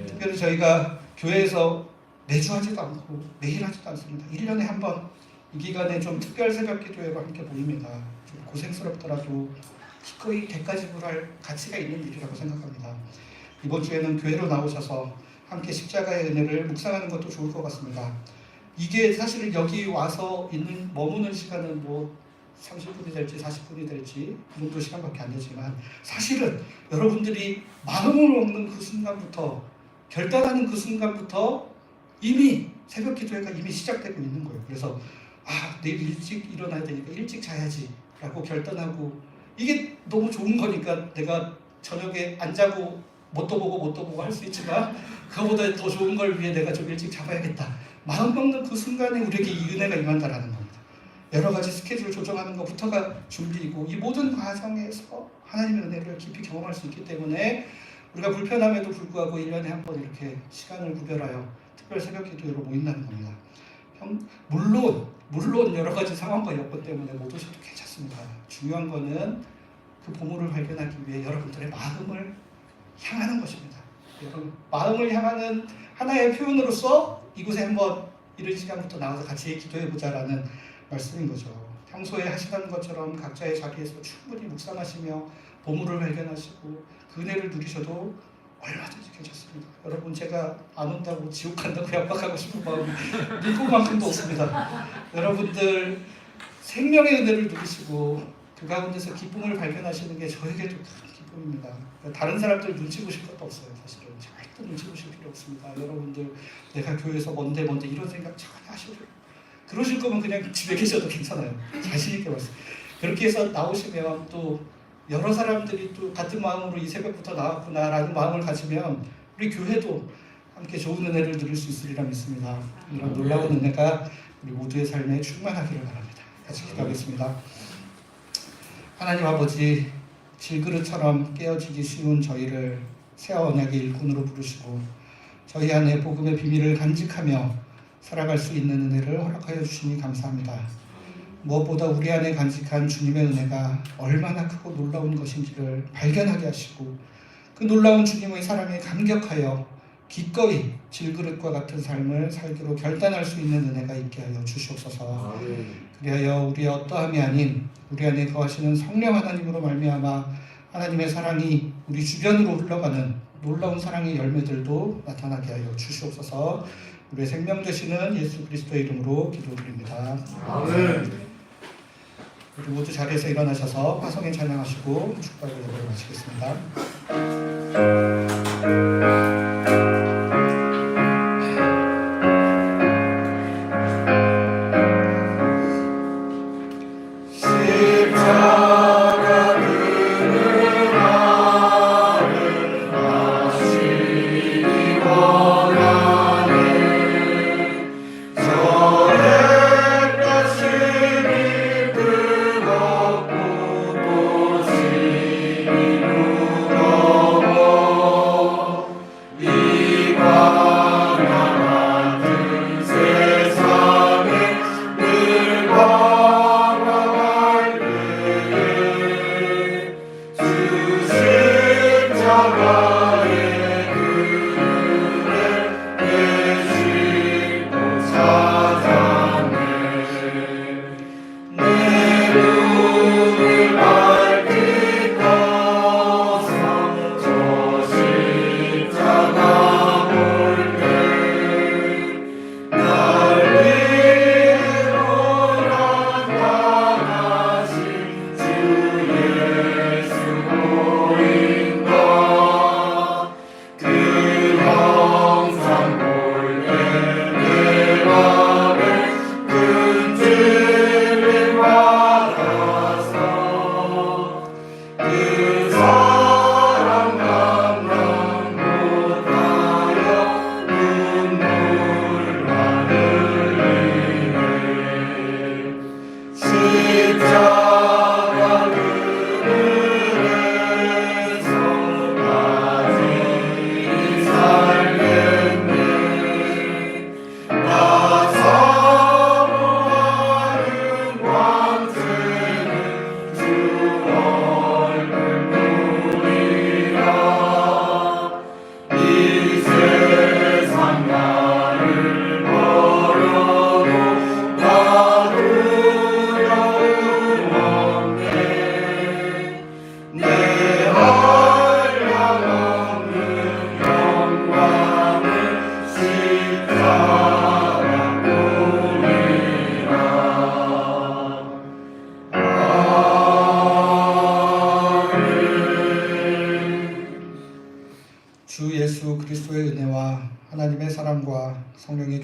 특별히 저희가 교회에서 매주 하지도 않고 매일 하지도 않습니다. 1년에 한 번 이 기간에 좀 특별 새벽 기도회로 함께 모입니다. 좀 고생스럽더라도 기꺼이 대가지불할 가치가 있는 일이라고 생각합니다. 이번 주에는 교회로 나오셔서 함께 십자가의 은혜를 묵상하는 것도 좋을 것 같습니다. 이게 사실은 여기 와서 머무는 시간은 뭐 30분이 될지 40분이 될지 그 정도 시간밖에 안 되지만, 사실은 여러분들이 마음을 먹는 그 순간부터, 결단하는 그 순간부터 이미 새벽 기도회가 이미 시작되고 있는 거예요. 그래서 내일 일찍 일어나야 되니까 일찍 자야지 라고 결단하고, 이게 너무 좋은 거니까 내가 저녁에 안 자고 뭣도 보고 할 수 있지만 그거보다 더 좋은 걸 위해 내가 좀 일찍 잡아야겠다. 마음 먹는 그 순간에 우리에게 이 은혜가 임한다라는 겁니다. 여러 가지 스케줄 조정하는 것부터가 준비이고, 이 모든 과정에서 하나님의 은혜를 깊이 경험할 수 있기 때문에 우리가 불편함에도 불구하고 1년에 한 번 이렇게 시간을 구별하여 특별 새벽 기도회로 모인다는 겁니다. 물론 여러 가지 상황과 여건 때문에 못 오셔도 괜찮습니다. 중요한 거는 그 보물을 발견하기 위해 여러분들의 마음을 향하는 것입니다. 여러분 마음을 향하는 하나의 표현으로서 이곳에 한번 이른 시간부터 나와서 같이 기도해보자라는 말씀인 거죠. 평소에 하시던 것처럼 각자의 자리에서 충분히 묵상하시며 보물을 발견하시고 그 은혜를 누리셔도 얼마든지 괜찮습니다. 여러분 제가 안 온다고 지옥 간다고 약박하고 싶은 마음이 눈꽃만큼도 없습니다. 여러분들 생명의 은혜를 누리시고 그 가운데서 기쁨을 발견하시는 게 저에게도 큰 기쁨입니다. 다른 사람들 눈치 보실 것도 없어요. 사실은 절대 눈치 보실 필요 없습니다. 여러분들 내가 교회에서 뭔데 이런 생각 전혀 하셔도, 그러실 거면 그냥 집에 계셔도 괜찮아요. 자신 있게 말씀. 그렇게 해서 나오시면 또 여러 사람들이 또 같은 마음으로 이 새벽부터 나왔구나라는 마음을 가지면 우리 교회도 함께 좋은 은혜를 누릴 수 있으리라 믿습니다. 이런 놀라운 은혜가 우리 모두의 삶에 충만하기를 바랍니다. 같이 기도하겠습니다. 하나님 아버지, 질그릇처럼 깨어지기 쉬운 저희를 새 언약의 일꾼으로 부르시고 저희 안에 복음의 비밀을 간직하며 살아갈 수 있는 은혜를 허락하여 주시니 감사합니다. 무엇보다 우리 안에 간직한 주님의 은혜가 얼마나 크고 놀라운 것인지를 발견하게 하시고 그 놀라운 주님의 사랑에 감격하여 기꺼이 질그릇과 같은 삶을 살기로 결단할 수 있는 은혜가 있게 하여 주시옵소서. 그리하여 우리의 어떠함이 아닌 우리 안에 거하시는 성령 하나님으로 말미암아 하나님의 사랑이 우리 주변으로 흘러가는 놀라운 사랑의 열매들도 나타나게 하여 주시옵소서. 우리의 생명 되시는 예수 그리스도의 이름으로 기도드립니다. 아멘. 우리 모두 자리에서 일어나셔서 화성에 찬양하시고 축복의 예배를 마치겠습니다.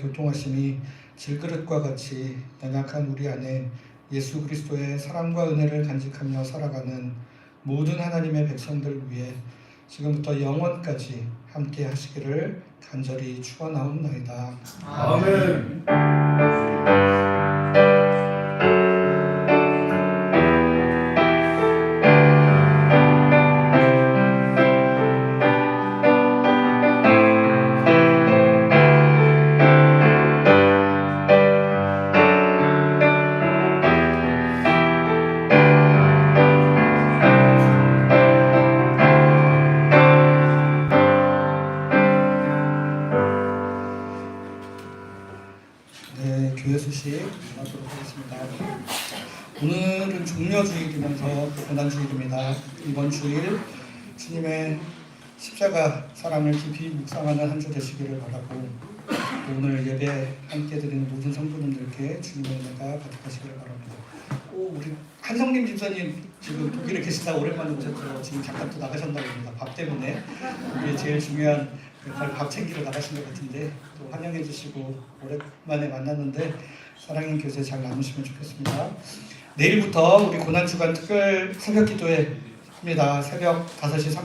교통하심이 질그릇과 같이 연약한 우리 안에 예수 그리스도의 사랑과 은혜를 간직하며 살아가는 모든 하나님의 백성들 위해 지금부터 영원까지 함께 하시기를 간절히 축원하옵나이다. 아멘. 네, 교회 소식 전하도록 하겠습니다. 오늘은 종려주일이면서 고난주일입니다. 이번 주일 주님의 십자가 사랑을 깊이 묵상하는 한 주 되시기를 바라고 오늘 예배 함께 드리는 모든 성도님들께 주님의 은혜가 가득하시기를 바랍니다. 우리 한성림 집사님 지금 독일에 계시다 오랜만에 오셨죠. 지금 잠깐 또 나가셨다고 합니다. 밥 때문에 우리 제일 중요한 밥 챙기러 나가신 것 같은데 또 환영해 주시고 오랜만에 만났는데 사랑의 교제 잘 나누시면 좋겠습니다. 내일부터 우리 고난주간 특별 새벽 기도회 합니다. 새벽 5시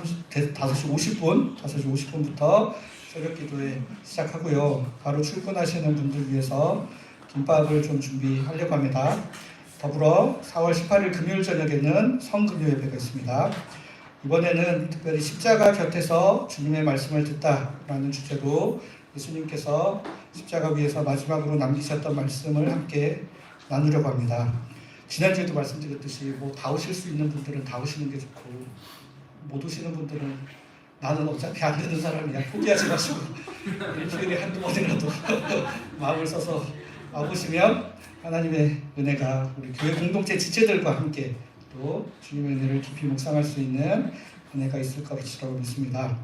50분부터 새벽 기도회 시작하고요. 바로 출근하시는 분들 위해서 김밥을 좀 준비하려고 합니다. 더불어 4월 18일 금요일 저녁에는 성금요 예배가 있습니다. 이번에는 특별히 십자가 곁에서 주님의 말씀을 듣다라는 주제로 예수님께서 십자가 위에서 마지막으로 남기셨던 말씀을 함께 나누려고 합니다. 지난주에도 말씀드렸듯이 다 오실 수 있는 분들은 다 오시는 게 좋고 못 오시는 분들은 나는 어차피 안 되는 사람이야 포기하지 마시고 일주일에 한두 번이라도 마음을 써서 와보시면 하나님의 은혜가 우리 교회 공동체 지체들과 함께 또 주님의 은혜를 깊이 묵상할 수 있는 은혜가 있을 것이라고 믿습니다.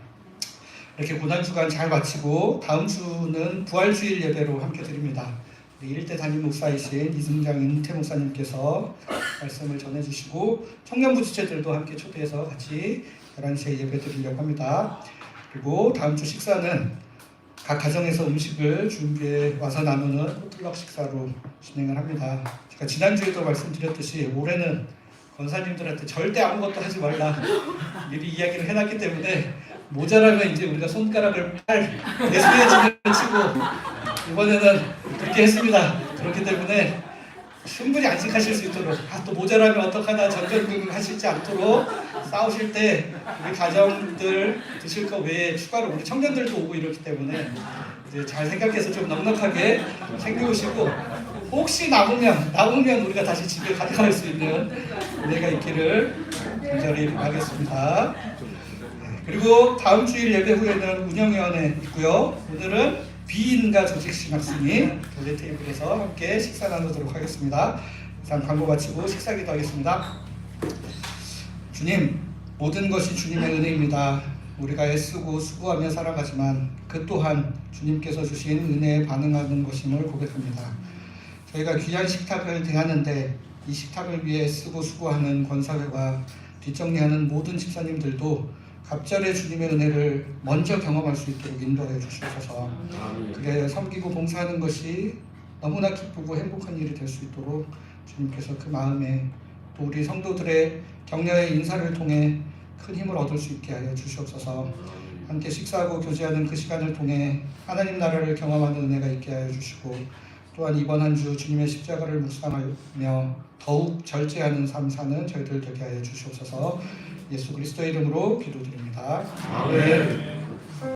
이렇게 고난주간 잘 마치고 다음 주는 부활주일 예배로 함께 드립니다. 우리 일대 담임 목사이신 이승장 은태 목사님께서 말씀을 전해주시고 청년부 지체들도 함께 초대해서 같이 11시에 예배 드리려고 합니다. 그리고 다음 주 식사는 각 가정에서 음식을 준비해 와서 나누는 포틀럭 식사로 진행을 합니다. 제가 지난주에도 말씀드렸듯이 올해는 권사님들한테 절대 아무것도 하지 말라 미리 이야기를 해놨기 때문에 모자라면 이제 우리가 손가락을 예수의 진을 치고 이번에는 그렇게 했습니다. 그렇기 때문에 충분히 안식하실 수 있도록 또 모자라면 어떡하나 전전긍긍 하시지 않도록 싸우실 때 우리 가정들 드실 거 외에 추가로 우리 청년들도 오고 이렇기 때문에 이제 잘 생각해서 좀 넉넉하게 챙겨오시고 혹시 남으면 우리가 다시 집에 가져갈 수 있는 은혜가 있기를 간절히 바라겠습니다. 그리고 다음 주일 예배 후에는 운영위원회 있고요. 오늘은 비인가 조직신학생이 교제 테이블에서 함께 식사 나누도록 하겠습니다. 이상 광고 마치고 식사 기도하겠습니다. 주님, 모든 것이 주님의 은혜입니다. 우리가 애쓰고 수고하며 살아가지만 그 또한 주님께서 주신 은혜에 반응하는 것임을 고백합니다. 저희가 귀한 식탁을 대하는데 이 식탁을 위해 애쓰고 수고하는 권사회와 뒷정리하는 모든 집사님들도 갑절의 주님의 은혜를 먼저 경험할 수 있도록 인도하여 주시옵소서. 그래 섬기고 봉사하는 것이 너무나 기쁘고 행복한 일이 될 수 있도록 주님께서 그 마음에 또 우리 성도들의 격려의 인사를 통해 큰 힘을 얻을 수 있게 하여 주시옵소서. 함께 식사하고 교제하는 그 시간을 통해 하나님 나라를 경험하는 은혜가 있게 하여 주시고 또한 이번 한 주 주님의 십자가를 묵상하며 더욱 절제하는 삶 사는 저희들 되게 하여 주시옵소서. 예수 그리스도의 이름으로 기도드립니다. 아멘.